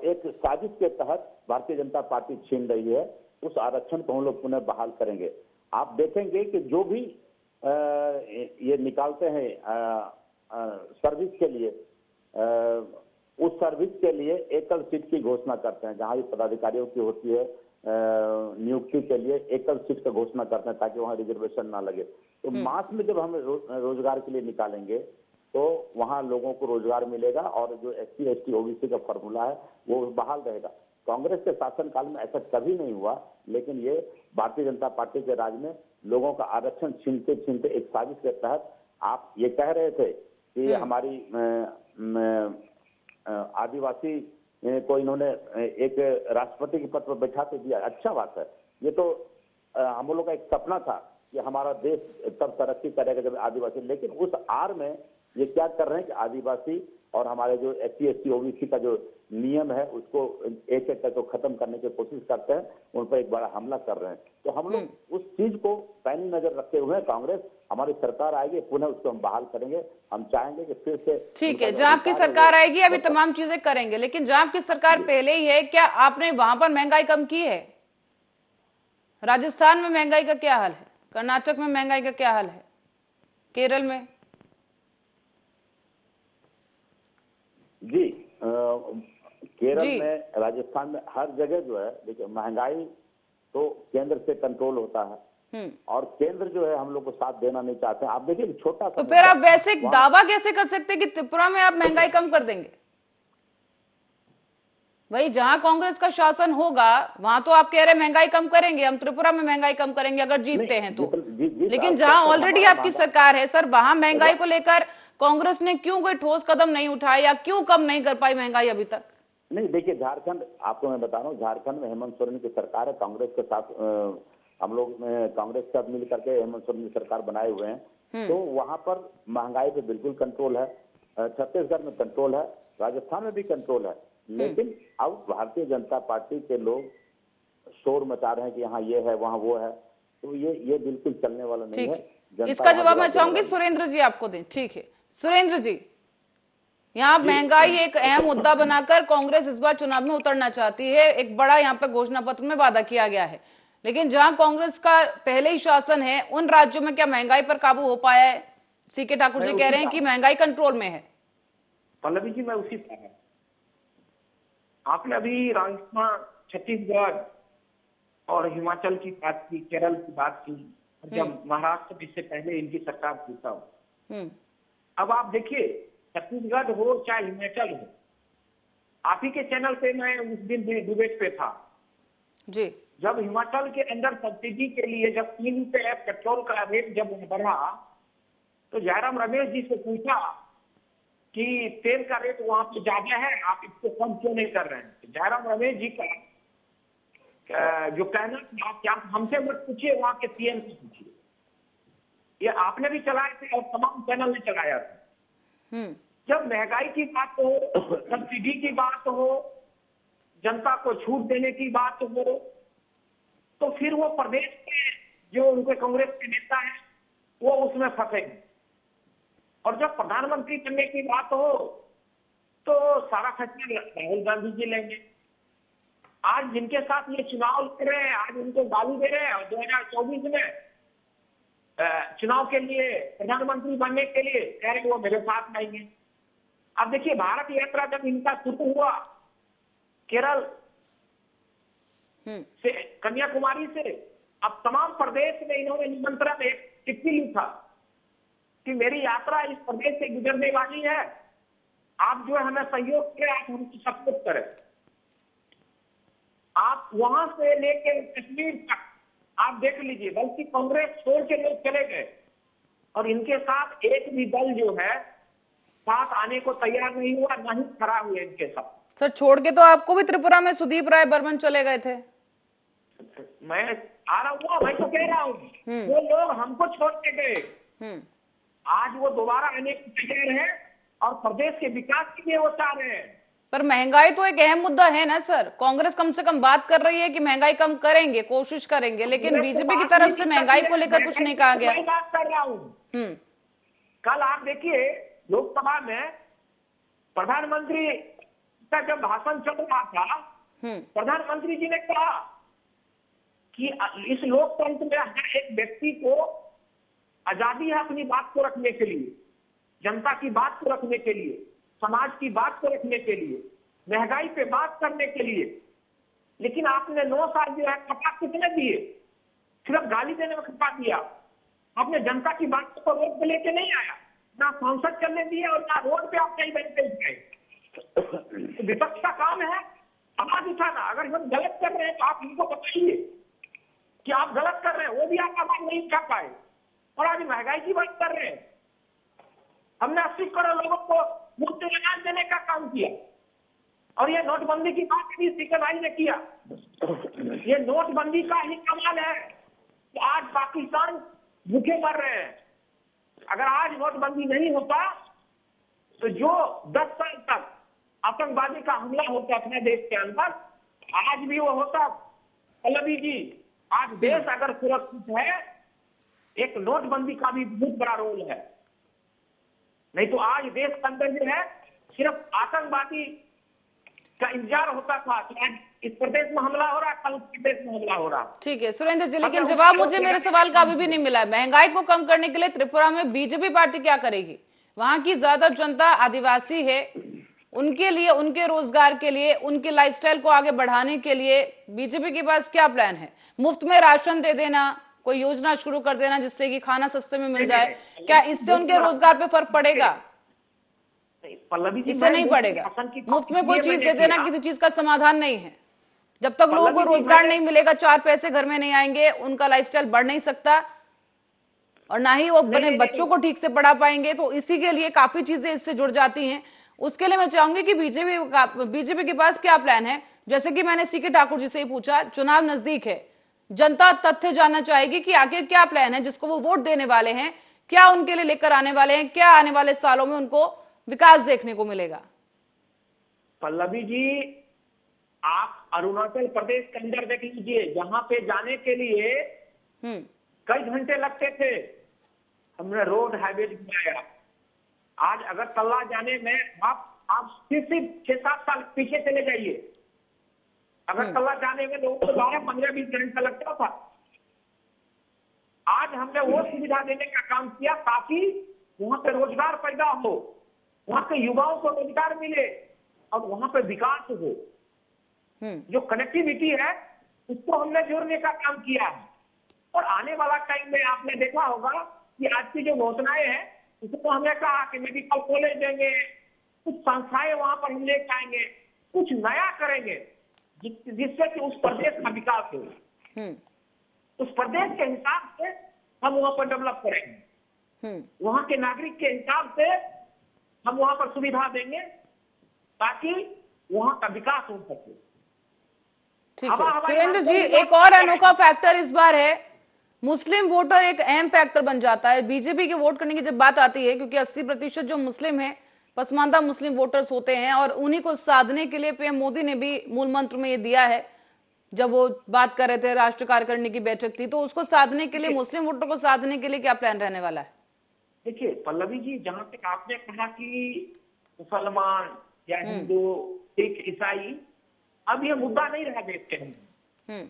एक साजिश के तहत भारतीय जनता पार्टी छीन रही है। उस आरक्षण को हम लोग पुनः बहाल करेंगे। आप देखेंगे कि जो भी ये निकालते हैं सर्विस के लिए, उस सर्विस के लिए एकल सीट की घोषणा करते हैं। जहां भी पदाधिकारियों की होती है नियुक्ति के लिए एकल सीट की घोषणा करते हैं, ताकि वहां रिजर्वेशन ना लगे। तो मास में जब हम रोजगार के लिए निकालेंगे तो वहां लोगों को रोजगार मिलेगा, और जो SC ST OBC का फॉर्मूला है वो बहाल रहेगा। कांग्रेस के शासनकाल में ऐसा कभी नहीं हुआ, लेकिन ये भारतीय जनता पार्टी के राज में लोगों का आरक्षण छीनते छीनते एक साजिश के तहत, आप ये कह रहे थे कि हमारी आदिवासी को इन्होंने एक राष्ट्रपति के पद पर बैठा के दिया, अच्छा बात है। ये तो हम लोग का एक सपना था कि हमारा देश तब तरक्की करेगा जब आदिवासी, लेकिन उस आड़ में ये क्या कर रहे हैं कि आदिवासी और हमारे जो SC ST OBC का जो नियम है उसको एक एक करके खत्म करने की कोशिश करते हैं, उन पर एक बड़ा हमला कर रहे हैं। तो हम लोग उस चीज को पैनी नजर रखते हुए कांग्रेस, हमारी सरकार आएगी पुनः उसको हम बहाल करेंगे। हम चाहेंगे कि फिर से, ठीक है, जहां आपकी सरकार आएगी अभी तमाम चीजें करेंगे, लेकिन जहां आपकी सरकार पहले ही है, क्या आपने वहां पर महंगाई कम की है? राजस्थान में महंगाई का क्या हाल है? कर्नाटक में महंगाई का क्या हाल है? केरल में? जी, केरल में, राजस्थान में, हर जगह जो है, देखिए महंगाई तो केंद्र से कंट्रोल होता है, और केंद्र जो है हम लोग को साथ देना नहीं चाहते हैं। आप देखिए छोटा सा, तो फिर आप वैसे दावा कैसे कर सकते हैं कि त्रिपुरा में आप महंगाई कम कर देंगे? भाई, जहां कांग्रेस का शासन होगा वहां तो आप कह रहे हैं महंगाई कम करेंगे, हम त्रिपुरा में महंगाई कम करेंगे अगर जीतते हैं तो। लेकिन जहां ऑलरेडी आपकी सरकार है सर, वहां महंगाई को लेकर कांग्रेस ने क्यों कोई ठोस कदम नहीं उठाया, या क्यों कम नहीं कर पाई महंगाई अभी तक? नहीं, देखिए झारखंड, आपको मैं बता रहा हूँ, झारखंड में हेमंत सोरेन की सरकार है, कांग्रेस के साथ हम लोग कांग्रेस के साथ मिल करके हेमंत सोरेन की सरकार बनाए हुए हैं। तो वहां पर महंगाई पे बिल्कुल कंट्रोल है, छत्तीसगढ़ में कंट्रोल है, राजस्थान में भी कंट्रोल है। लेकिन अब भारतीय जनता पार्टी के लोग शोर मचा रहे हैं कि यहाँ ये है वहाँ वो है, तो ये बिल्कुल चलने वाला नहीं है। इसका जवाब मैं चाहूंगी सुरेंद्र जी आपको दें। ठीक है सुरेंद्र जी, यहाँ महंगाई एक अहम मुद्दा बनाकर कांग्रेस इस बार चुनाव में उतरना चाहती है, एक बड़ा यहाँ पे घोषणा पत्र में वादा किया गया है, लेकिन जहां कांग्रेस का पहले ही शासन है उन राज्यों में क्या महंगाई पर काबू हो पाया है? सीके ठाकुर जी कह रहे हैं कि महंगाई कंट्रोल में है। पल्लवी जी, मैं उसी पर, आपने अभी राजस्थान, छत्तीसगढ़ और हिमाचल की बात की, केरल की बात की, जब महाराष्ट्र जिससे पहले इनकी सरकार थी तब। अब आप देखिए, छत्तीसगढ़ हो चाहे हिमाचल हो, आप ही के चैनल पे मैं उस दिन डिबेट पे था, जी। जब हिमाचल के अंदर सब्सिडी के लिए जब 3 रुपए पेट्रोल का रेट जब बढ़ा, तो जयराम रमेश जी से पूछा कि तेल का रेट वहां पे ज्यादा है, आप इसको कम क्यों नहीं कर रहे हैं? तो जयराम रमेश जी का जो कहना था कि आप हमसे मत पूछिए, वहां के सीएम से पूछिए। ये आपने भी चलाए थे और तमाम चैनल ने चलाया था। जब महंगाई की बात हो, सब्सिडी की बात हो, जनता को छूट देने की बात हो, तो फिर वो प्रदेश के जो उनके कांग्रेस के नेता हैं वो उसमें फंसेंगे। और जब प्रधानमंत्री बनने की बात हो तो सारा फैसला राहुल गांधी जी लेंगे। आज जिनके साथ ये चुनाव लड़ रहे हैं, आज उनको गाली दे रहे हैं, और 2024 में चुनाव के लिए प्रधानमंत्री बनने के लिए कह रहे वो मेरे साथ नहीं है। अब देखिए, भारत यात्रा जब इनका शुरू हुआ केरल से, कन्याकुमारी से, अब तमाम प्रदेश में इन्होंने निमंत्रण एक चिट्ठी लिखा कि मेरी यात्रा इस प्रदेश से गुजरने वाली है, आप जो है हमें सहयोग करें, आप हमको सपोर्ट करें। आप वहां से लेकर कश्मीर तक आप देख लीजिए, बल्कि कांग्रेस छोड़ के लोग चले गए और इनके साथ एक भी दल जो है साथ आने को तैयार नहीं हुआ, ना ही खड़ा हुए इनके साथ। सर, छोड़ के तो आपको भी त्रिपुरा में सुदीप राय बर्मन चले गए थे। मैं आ रहा हूँ, मैं तो कह रहा हूँ वो लोग हमको छोड़ के गए, आज वो दोबारा आने को तैयार है और प्रदेश के विकास के लिए वो चाह रहे हैं। पर महंगाई तो एक अहम मुद्दा है ना सर। कांग्रेस कम से कम बात कर रही है कि महंगाई कम करेंगे, कोशिश करेंगे, लेकिन बीजेपी की तरफ से महंगाई को लेकर कुछ नहीं कहा गया। मैं बात कर रहा हूँ, कल आप देखिए लोकसभा में प्रधानमंत्री का जब भाषण चल रहा था, प्रधानमंत्री जी ने कहा कि इस लोकतंत्र में हर एक व्यक्ति को आजादी है अपनी बात को रखने के लिए, जनता की बात को रखने के लिए, समाज की बात को रखने के लिए, महंगाई पे बात करने के लिए। लेकिन आपने 9 साल जो है खपा कितने दिए? सिर्फ गाली देने में खपा दिया। आपने जनता की बात को रोड पे लेके नहीं आया, ना संसद चलने दिए और ना रोड पे आप कहीं बैठते गए। विपक्ष का काम है आवाज उठाना। अगर हम गलत कर रहे हैं तो आप हमको बताइए कि आप गलत कर रहे हैं, वो भी आप आवाज नहीं उठा पाए। और आज महंगाई की बात कर रहे हैं। हमने 80 करोड़ लोगों को मुफ्त अनाज देने का काम किया, और ये नोटबंदी की बात भी स्पीकर भाई ने किया। ये नोटबंदी का ही कमाल है कि आज पाकिस्तान भूखे मर रहे हैं। अगर आज नोटबंदी नहीं होता तो जो 10 साल तक आतंकवादी का हमला होता अपने देश के अंदर, आज भी वो होता। पल्लवी जी, आज देश अगर सुरक्षित है, एक नोटबंदी का भी बहुत बड़ा रोल है। नहीं तो आज देश के अंदर जो है सिर्फ आतंकवादी का इंतजार होता था कि आज इस प्रदेश में हमला हो रहा है, कल उस प्रदेश में हमला हो रहा है। ठीक है सुरेंद्र जी, लेकिन जवाब मुझे मेरे सवाल का अभी भी नहीं मिला है। महंगाई को कम करने के लिए त्रिपुरा में बीजेपी पार्टी क्या करेगी? वहां की ज्यादातर जनता आदिवासी है, उनके लिए, उनके रोजगार के लिए, उनके लाइफस्टाइल को आगे बढ़ाने के लिए बीजेपी के पास क्या प्लान है? मुफ्त में राशन दे देना, कोई योजना शुरू कर देना जिससे कि खाना सस्ते में मिल जाए, क्या इससे उनके रोजगार पे फर्क पड़ेगा? इससे नहीं पड़ेगा। मुफ्त में कोई चीज दे देना किसी चीज का समाधान नहीं है। जब तक लोगों को रोजगार नहीं मिलेगा, 4 पैसे घर में नहीं आएंगे, उनका लाइफस्टाइल बढ़ नहीं सकता और ना ही वो अपने बच्चों को ठीक से पढ़ा पाएंगे। तो इसी के लिए काफी चीजें इससे जुड़ जाती हैं। उसके लिए मैं चाहूंगी कि बीजेपी के पास क्या प्लान है। जैसे कि मैंने सीके ठाकुर जी से ही पूछा, चुनाव नजदीक है, जनता तथ्य जानना चाहेगी कि आखिर क्या प्लान है जिसको वो वोट देने वाले हैं, क्या उनके लिए लेकर आने वाले हैं, क्या आने वाले सालों में उनको विकास देखने को मिलेगा। पल्लवी जी, आप अरुणाचल प्रदेश के अंदर देख लीजिए, जहां पे जाने के लिए कई घंटे लगते थे, हमने रोड हाईवे बनाया। आज अगर तल्ला जाने में आप सिर्फ 6-7 साल पीछे चले जाइए, अगर तल्ला जाने में लोगों को 12-15-20 घंटा लगता था। आज हमने वो सुविधा देने का काम किया ताकि वहां पे रोजगार पैदा हो, वहां के युवाओं को रोजगार मिले और वहां पे विकास हो। जो कनेक्टिविटी है उसको हमने जोड़ने का काम किया है। और आने वाला टाइम में आपने देखा होगा कि आज की जो घोषणाएं हैं उसको हमने कहा कि मेडिकल कॉलेज देंगे, कुछ संस्थाएं वहां पर हम लेकर आएंगे, कुछ नया करेंगे। जिससे कि उस प्रदेश का विकास हो। उस प्रदेश के हिसाब से हम वहां पर डेवलप करेंगे, वहां के नागरिक के हिसाब से हम वहां पर सुविधा देंगे ताकि वहां का विकास हो सके। ठीक है सुरेंद्र जी, एक और अनोखा फैक्टर इस बार है, मुस्लिम वोटर एक अहम फैक्टर बन जाता है बीजेपी के वोट करने की जब बात आती है, क्योंकि 80% जो मुस्लिम हैं, पसमानदा मुस्लिम वोटर्स होते हैं, और उन्हीं को साधने के लिए पीएम मोदी ने भी मूल मंत्र में ये दिया है, जब वो बात कर रहे थे, राष्ट्रीय कार्यकारिणी की बैठक थी, तो उसको साधने के लिए, मुस्लिम वोटर को साधने के लिए क्या प्लान रहने वाला है? देखिए पल्लवी जी, जहां तक आपने कहा कि मुसलमान या हिंदू, सिख, ईसाई, अब ये मुद्दा नहीं रहा देश के अंदर।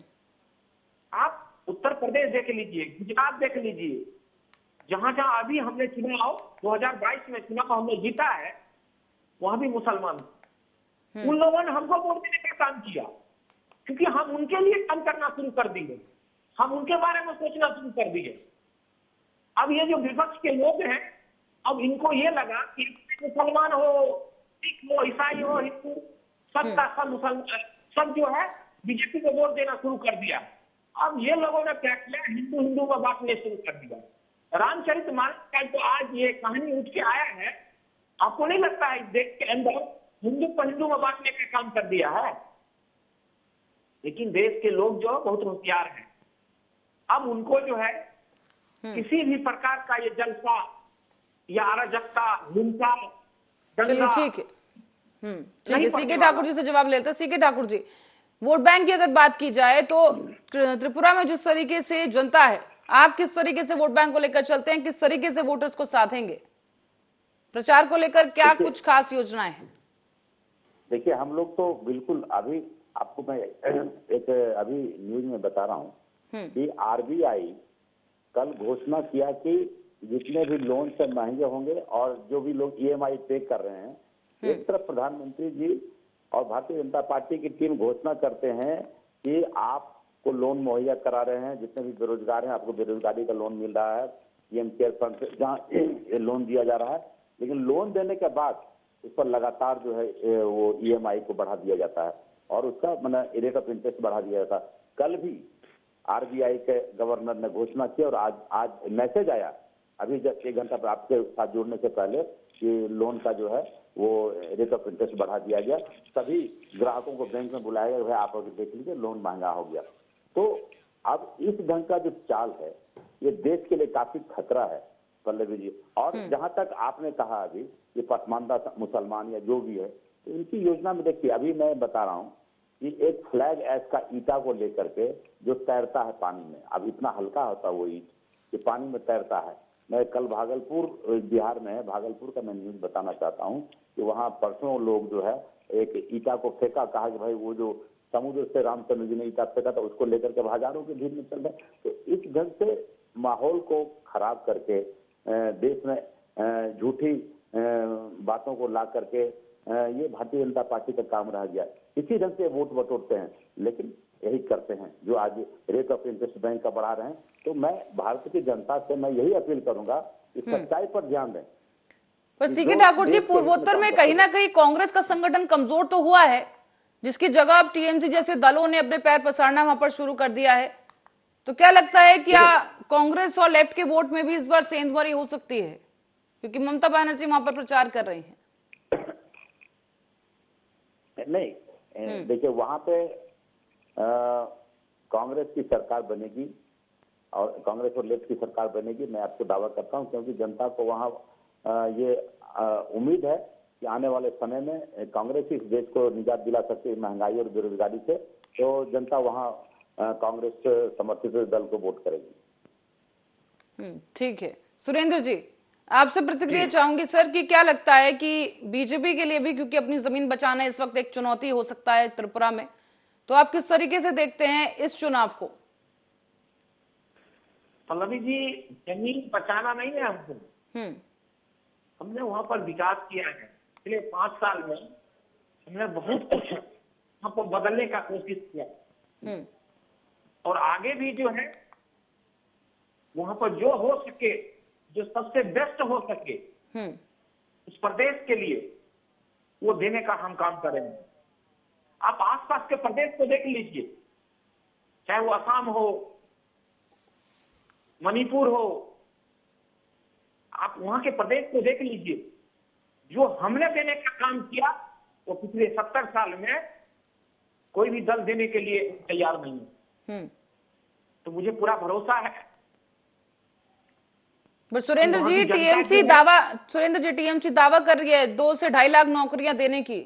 आप उत्तर प्रदेश देख लीजिए, गुजरात देख लीजिए, जहां जहां अभी हमने चुनाव 2022 में चुनाव हमने जीता है, वहां भी मुसलमान, उन लोगों ने हमको वोट देने का काम किया, क्योंकि हम उनके लिए काम करना शुरू कर दिए, हम उनके बारे में सोचना शुरू कर दिए। अब ये जो विपक्ष के लोग हैं, अब इनको ये लगा कि मुसलमान हो, सिख हो, ईसाई हो, हिंदू, सबका सब मुसलमान, सब जो है बीजेपी को वोट देना शुरू कर दिया। अब ये लोगों ने क्या किया, हिंदू हिंदू में बांटने शुरू कर दिया। रामचरितमानस का तो आज ये कहानी उठ के आया है, आपको नहीं लगता है इस देश के अंदर हिंदू को हिंदू में बांटने का काम कर दिया है? लेकिन देश के लोग जो बहुत होशियार हैं, अब उनको जो है किसी भी प्रकार का ये जलसा या अराजकता, हिंसा, चलिए ठीक है, सीके ठाकुर जी से जवाब लेते हैं। C K Thakur ji, vote bank की अगर बात की जाए तो त्रिपुरा में जिस तरीके से जनता है, आप किस तरीके से वोट बैंक को लेकर चलते हैं, किस तरीके से वोटर्स को साधेंगे? प्रचार को लेकर क्या कुछ खास योजनाएं हैं? देखिए, हम लोग तो बिल्कुल, अभी आपको मैं एक अभी न्यूज में बता रहा हूँ कि आरबीआई कल घोषणा किया कि जितने भी लोन से महंगे होंगे और जो भी लोग ईएमआई पे कर रहे हैं, एक तरफ प्रधानमंत्री जी और भारतीय जनता पार्टी की टीम घोषणा करते हैं कि आपको लोन मुहैया करा रहे हैं, जितने भी बेरोजगार हैं आपको बेरोजगारी का लोन मिल रहा है, पीएम केयर फंड से जहाँ लोन दिया जा रहा है, लेकिन लोन देने के बाद उस पर लगातार जो है वो ईएमआई को बढ़ा दिया जाता है और उसका मतलब रेट ऑफ इंटरेस्ट बढ़ा दिया जाता है। कल भी आरबीआई के गवर्नर ने घोषणा की और आज मैसेज आया अभी जब 1 घंटा पर आपके साथ जुड़ने से पहले कि लोन का जो है वो रेट ऑफ इंटरेस्ट बढ़ा दिया गया। सभी ग्राहकों को बैंक में बुलाया गया, भाई आप अगर देख लीजिए लोन महंगा हो गया। तो अब इस ढंग का जो चाल है ये देश के लिए काफी खतरा है पल्लवी जी। और जहां तक आपने कहा अभी ये पसमानदा मुसलमान या जो भी है, तो इनकी योजना में देखिए, अभी मैं बता रहा हूँ कि एक फ्लैग ऐश का ईटा को लेकर के जो तैरता है पानी में, अब इतना हल्का होता है वो ईट कि पानी में तैरता है। मैं कल भागलपुर, बिहार में है, भागलपुर का मैं न्यूज बताना चाहता हूँ कि वहाँ परसों लोग जो है एक ईटा को फेंका, कहा कि भाई वो जो समुद्र से रामचंद्र जी ने ईटा फेंका था उसको लेकर के हजारों की भीड़ में चल रहे। तो इस ढंग से माहौल को खराब करके देश में झूठी बातों को ला करके ये भारतीय जनता पार्टी का काम रह गया। इसी ढंग से वोट बटोरते हैं, लेकिन यही करते हैं जो आज रेट ऑफ इंटरेस्ट बैंक का बढ़ा रहे हैं। तो मैं भारत की जनता से मैं यही अपील करूंगा कि सच्चाई पर ध्यान दें। पर सीके ठाकुर जी, पूर्वोत्तर में कहीं ना कहीं कांग्रेस का संगठन कमजोर तो हुआ है, जिसकी जगह अब टीएमसी जैसे दलों ने अपने पैर पसारना वहां पर शुरू कर दिया है। तो क्या लगता है क्या कांग्रेस और लेफ्ट के वोट में भी इस बार सेंधमारी हो सकती है, क्योंकि ममता बनर्जी वहां पर प्रचार कर रही हैं? नहीं, देखिए वहां पे कांग्रेस की सरकार बनेगी और कांग्रेस और लेफ्ट की सरकार बनेगी, मैं आपको दावा करता हूं, क्योंकि जनता को वहां ये उम्मीद है कि आने वाले समय में कांग्रेस इस देश को निजात दिला सकती है महंगाई और बेरोजगारी से। तो जनता वहां कांग्रेस समर्थित दल को वोट करेगी। ठीक है, सुरेंद्र जी आपसे प्रतिक्रिया चाहूंगी सर कि क्या लगता है कि बीजेपी के लिए भी, क्योंकि अपनी जमीन बचाना इस वक्त एक चुनौती हो सकता है त्रिपुरा में, तो आप किस तरीके से देखते हैं इस चुनाव को? पल्लवी जी, जमीन बचाना नहीं है हमको, हमने वहां पर विकास किया है। पिछले 5 साल में हमने बहुत कुछ वहां पर बदलने का कोशिश किया और आगे भी जो है वहां पर जो हो सके, जो सबसे बेस्ट हो सके उस प्रदेश के लिए वो देने का हम काम करेंगे। आप आसपास के प्रदेश को देख लीजिए, चाहे वो असम हो, मणिपुर हो, आप वहां के प्रदेश को देख लीजिए। जो हमने देने का काम किया वो पिछले 70 साल में कोई भी दल देने के लिए तैयार नहीं है। तो मुझे पूरा भरोसा है। पर सुरेंद्र वहां जी की जनता टीएमसी जो है- दावा कर रही है 2 से 2.5 लाख नौकरियां देने की।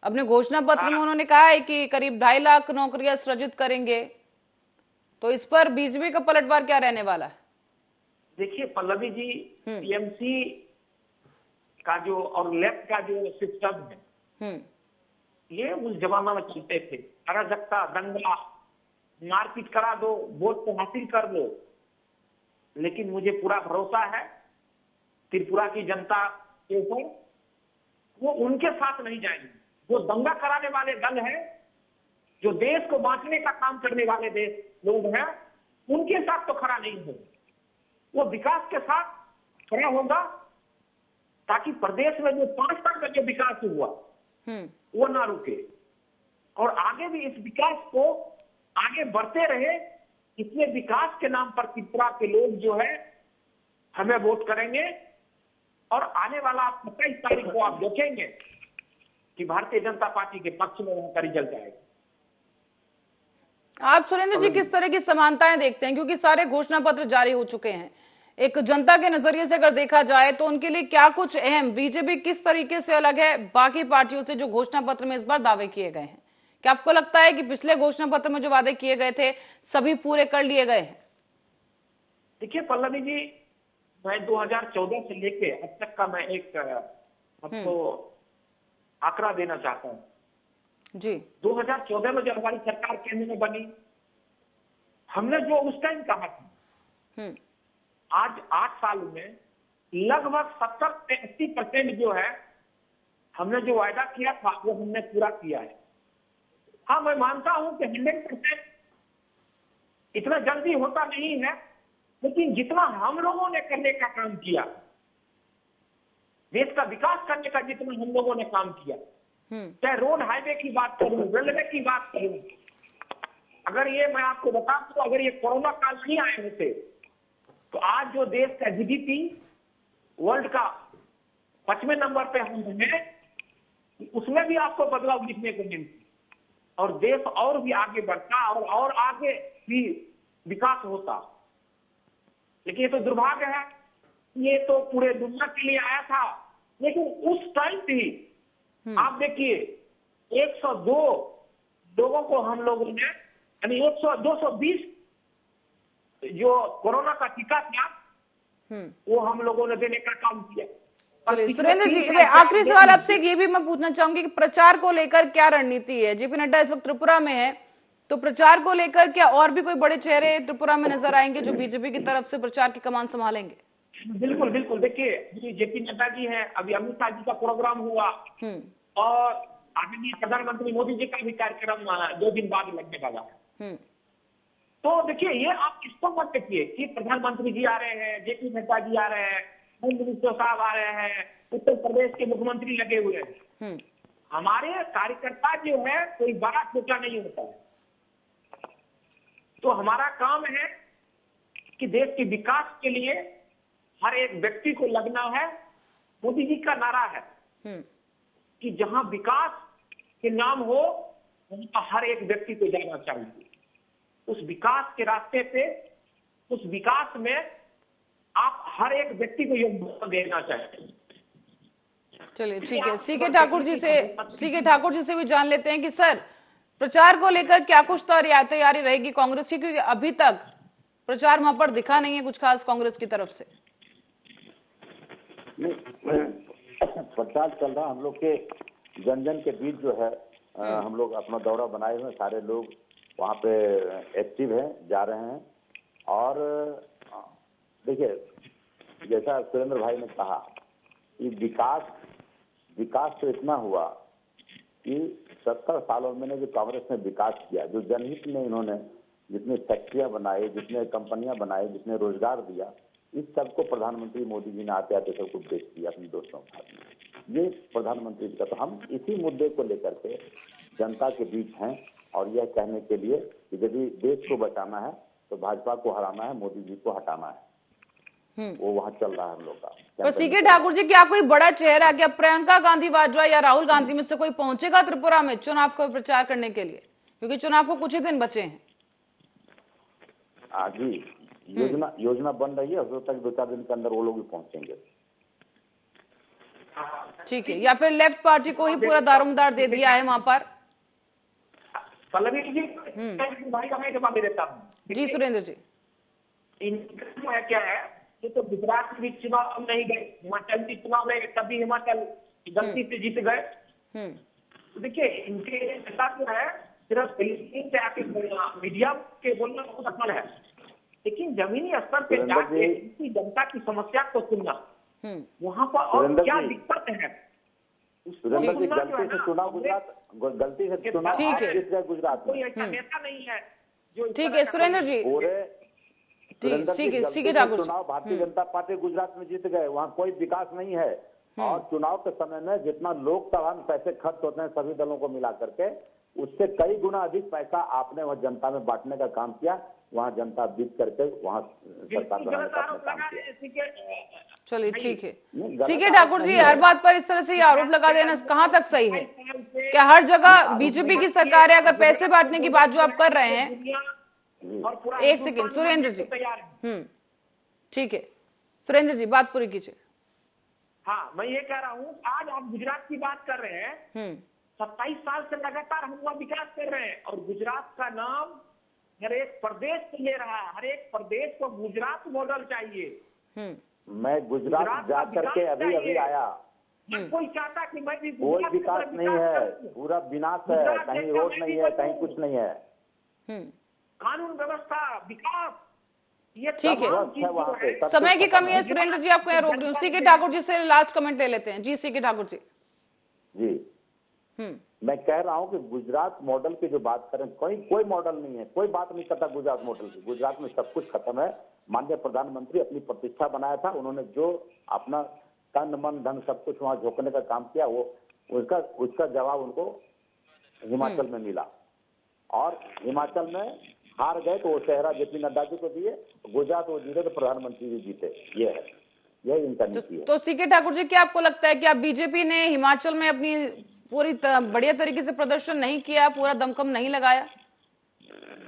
अपने घोषणा पत्र में उन्होंने कहा है कि करीब 2.5 लाख नौकरियां सृजित करेंगे। तो इस पर बीजेपी का पलटवार क्या रहने वाला है? देखिए पल्लवी जी, टीएमसी का जो और लेफ्ट का जो सिस्टम है, ये उस जमाना में चलते थे। अराजकता, दंगा, मारपीट करा दो, वोट को हासिल कर लो। लेकिन मुझे पूरा भरोसा है त्रिपुरा की जनता के ऊपर, वो उनके साथ नहीं जाएंगे। जो दंगा कराने वाले दल हैं, जो देश को बांटने का काम करने वाले देश लोग हैं, उनके साथ तो खड़ा नहीं होगा। वो विकास के साथ खड़ा होगा ताकि प्रदेश में जो 5 साल में जो विकास हुआ वो ना रुके और आगे भी इस विकास को आगे बढ़ते रहे। इसमें विकास के नाम पर त्रिपुरा के लोग जो है हमें वोट करेंगे और आने वाला 27 तारीख को आप देखेंगे कि भारतीय जनता पार्टी के पक्ष में वहां का रिजल्ट आएगा। आप सुरेंद्र जी किस तरह की समानताएं देखते हैं, क्योंकि सारे घोषणा पत्र जारी हो चुके हैं। एक जनता के नजरिए से अगर देखा जाए तो उनके लिए क्या कुछ अहम, बीजेपी किस तरीके से अलग है बाकी पार्टियों से जो घोषणा पत्र में इस बार दावे किए गए हैं? क्या आपको लगता है कि पिछले घोषणा पत्र में जो वादे किए गए थे सभी पूरे कर लिए गए हैं? देखिए पल्लवी जी, मैं 2014 से लेके अब तक का मैं एक आपको आंकड़ा देना चाहता हूं जी। 2014 में जब हमारी सरकार केंद्र में बनी, हमने जो उस टाइम कहा था, आज 8 साल में लगभग 70 से 80% जो है हमने जो वायदा किया था वो हमने पूरा किया है। हाँ, मैं मानता हूं कि 100% इतना जल्दी होता नहीं है, लेकिन जितना हम लोगों ने करने का काम किया, देश का विकास करने का जितना हम लोगों ने काम किया, चाहे रोड हाईवे की बात करूं, रेलवे की बात करूं, अगर ये मैं आपको बता दूं, अगर ये कोरोना काल नहीं आए होते तो आज जो देश का जीडीपी वर्ल्ड का 5वें नंबर पे हम हैं, उसमें भी आपको बदलाव दिखने को मिलता और देश और भी आगे बढ़ता और आगे भी विकास होता। लेकिन ये तो दुर्भाग्य है, ये तो पूरे दुनिया के लिए आया था, लेकिन उस टाइम भी आप देखिए 102 लोगों को हम लोगों ने, यानी 220 जो कोरोना का टीका था वो हम लोगों ने देने का काम किया। चलिए सुरेंद्र जी, आखिरी सवाल आपसे ये भी मैं पूछना चाहूंगी कि प्रचार को लेकर क्या रणनीति है? जेपी नड्डा इस वक्त त्रिपुरा में है, तो प्रचार को लेकर क्या और भी कोई बड़े चेहरे त्रिपुरा में नजर आएंगे जो बीजेपी की तरफ से प्रचार की कमान संभालेंगे? बिल्कुल बिल्कुल। देखिए जेपी नड्डा जी है, अभी अमित शाह जी का प्रोग्राम हुआ और आदरणीय प्रधानमंत्री मोदी जी का भी कार्यक्रम 2 दिन बाद लगने वाला है। तो देखिए, ये आप किसको मत देखिए कि प्रधानमंत्री जी आ रहे हैं, जेपी नड्डा जी आ रहे हैं, होम मिनिस्टर साहब आ रहे हैं, उत्तर प्रदेश के मुख्यमंत्री लगे हुए हैं। हमारे कार्यकर्ता जो है कोई बड़ा छोटा नहीं होता है। तो हमारा काम है कि देश के विकास के लिए हर एक व्यक्ति को लगना है। मोदी जी का नारा है कि जहां विकास के नाम हो वहां हर एक व्यक्ति को जाना चाहिए। उस विकास के रास्ते पे, उस विकास में आप हर एक व्यक्ति को योगदान देना चाहिए। चलिए ठीक है, सीके ठाकुर जी से भी जान लेते हैं कि सर प्रचार को लेकर क्या कुछ तैयारी रहेगी कांग्रेस की, क्योंकि अभी तक प्रचार वहां पर दिखा नहीं है कुछ खास कांग्रेस की तरफ से। प्रचार चल रहा, हम लोग के जन जन के बीच जो है हम लोग अपना दौरा बनाए हुए, सारे लोग वहाँ पे एक्टिव हैं, जा रहे हैं। और देखिए, जैसा सुरेंद्र भाई ने कहा कि विकास तो इतना हुआ कि 70 सालों में जो कांग्रेस ने विकास किया, जो जनहित में इन्होंने जितनी फैक्ट्रियां बनाई, जितने कंपनियां बनाई, जितने रोजगार दिया, इस सबको प्रधानमंत्री मोदी जी ने आते आते सबको बेच दिया अपने दोस्तों के साथ। ये प्रधानमंत्री जी का। तो हम इसी मुद्दे को लेकर के जनता के बीच हैं और यह कहने के लिए कि यदि देश को बचाना है तो भाजपा को हराना है, मोदी जी को हटाना है। वो वहां चल रहा है हम लोग का। पर सीके ठाकुर जी, क्या कोई बड़ा चेहरा, क्या प्रियंका गांधी वाड्रा या राहुल गांधी में से कोई पहुंचेगा त्रिपुरा में चुनाव का प्रचार करने के लिए, क्योंकि चुनाव को कुछ ही दिन बचे हैं? जी, योजना बन रही है, हो तक 2-4 दिन के अंदर वो लोग भी पहुंचेंगे। ठीक है, या फिर लेफ्ट पार्टी को ही पूरा दारोमदार दे दिया है वहां पर? पल्लवी जी, मैं जवाब दे देता हूँ। जी सुरेंद्र जी, इनका क्या है, ये तो गुजरात में चुनाव नहीं गए, हिमाचल में चुनाव नहीं गए, तभी हिमाचल गलती से जीत गए। तो देखिए, इनके नेता जो है सिर्फ मीडिया के बोलना बहुत आसान है, लेकिन जमीनी स्तर पे जाके इनकी जनता की समस्या को सुनना, वहाँ पर और क्या दिक्कत है, सुरेंद्र जी, गलती से चुनाव गुजरात जीत गए गुजरात में। कोई ऐसा नेता नहीं है जो। ठीक है सुरेंद्र जी, सीके ठाकुर, चुनाव भारतीय जनता पार्टी गुजरात में जीत गए, वहाँ कोई विकास नहीं है। और चुनाव के समय में जितना लोकसभा में पैसे खर्च होते हैं सभी दलों को मिला करके, उससे कई गुना अधिक पैसा आपने वह जनता में बांटने का काम किया। वहाँ जनता जीत करके वहाँ सरकार बनाने का काम किया। चलिए ठीक है। सीके ठाकुर जी, हर बात पर इस तरह से आरोप लगा देना कहाँ तक सही है? क्या हर जगह बीजेपी की सरकार है? अगर पैसे बांटने की बात जो आप कर रहे हैं, एक सेकंड सुरेंद्र जी, ठीक है सुरेंद्र जी, बात पूरी कीजिए। हाँ, मैं ये कह रहा हूँ, आज आप गुजरात की बात कर रहे हैं, 27 साल से लगातार हम लोग विकास कर रहे हैं और गुजरात का नाम हर एक प्रदेश ले रहा है। हर एक प्रदेश को गुजरात मॉडल चाहिए। मैं गुजरात जा करके अभी आया, कोई चाहता कि मैं भी कोई विकास नहीं है, पूरा विनाश है, कहीं रोड नहीं है, कहीं कुछ नहीं है। कानून व्यवस्था, विकास, ये ठीक है। वहाँ पे समय की कमी है सुरेंद्र जी, आपको यहाँ रोक रही हूँ। सीके ठाकुर जी से लास्ट कमेंट ले लेते हैं। जी सीके ठाकुर जी। मैं कह रहा हूँ कि गुजरात मॉडल की जो बात करें, कोई मॉडल नहीं है, कोई बात नहीं करता गुजरात मॉडल की। गुजरात में सब कुछ खत्म है। माननीय प्रधानमंत्री अपनी प्रतिष्ठा बनाया था, उन्होंने जो अपना तन मन धन सब कुछ वहां झोंकने का काम किया, वो उसका जवाब उनको हिमाचल में मिला। और हिमाचल में हार गए तो वो चेहरा जेपी नड्डा जी को दिए, गुजरात वो जीते तो प्रधानमंत्री जी जीते। ये है, यही इनका नीति है। तो सीके ठाकुर जी, क्या आपको लगता है कि अब बीजेपी ने हिमाचल में अपनी पूरी बढ़िया तरीके से प्रदर्शन नहीं किया, पूरा दमखम नहीं लगाया?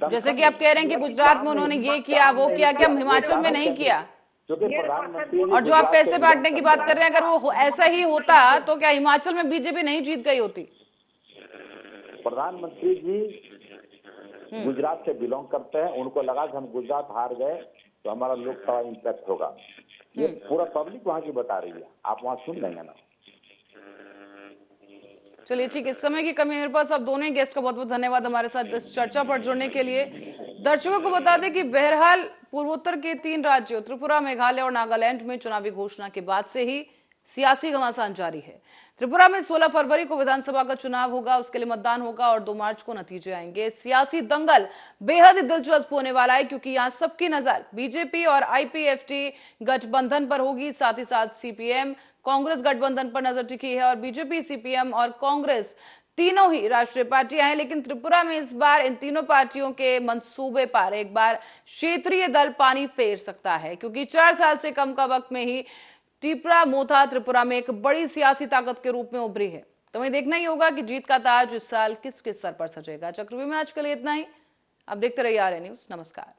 जैसे कि आप कह रहे हैं कि गुजरात में उन्होंने ये किया वो किया, क्या हिमाचल में नहीं किया? और जो आप पैसे बांटने की बात कर रहे हैं, अगर वो ऐसा ही होता तो क्या हिमाचल में बीजेपी नहीं जीत गई होती? प्रधानमंत्री जी गुजरात से बिलोंग करते हैं, उनको लगा कि हम गुजरात हार गए तो हमारा लोकसभा इम्पैक्ट होगा। ये पूरा पब्लिक वहां की बता रही है, आप वहां सुन लेंगे ना। चलिए ठीक है, समय की कमी मेरे पास। आप दोनों ही गेस्ट का बहुत बहुत धन्यवाद हमारे साथ इस चर्चा पर जुड़ने के लिए। दर्शकों को बता दें कि बहरहाल पूर्वोत्तर के 3 राज्यों त्रिपुरा, मेघालय और नागालैंड में चुनावी घोषणा के बाद से ही सियासी घमासान जारी है। त्रिपुरा में 16 फरवरी को विधानसभा का चुनाव होगा, उसके लिए मतदान होगा और 2 मार्च को नतीजे आएंगे। सियासी दंगल बेहद ही दिलचस्प होने वाला है, क्योंकि यहाँ सबकी नजर बीजेपी और आईपीएफटी गठबंधन पर होगी। साथ ही साथ सीपीएम कांग्रेस गठबंधन पर नजर टिकी है और बीजेपी, सीपीएम और कांग्रेस तीनों ही राष्ट्रीय पार्टियां हैं। लेकिन त्रिपुरा में इस बार इन तीनों पार्टियों के मंसूबे पर एक बार क्षेत्रीय दल पानी फेर सकता है, क्योंकि 4 साल से कम का वक्त में ही टिपरा मोथा त्रिपुरा में एक बड़ी सियासी ताकत के रूप में उभरी है। तो हमें देखना ही होगा कि जीत का ताज इस साल किस किस सर पर सजेगा। चक्रव्यूह में आज के लिए इतना ही। अब देखते रहिए आर्य न्यूज। नमस्कार।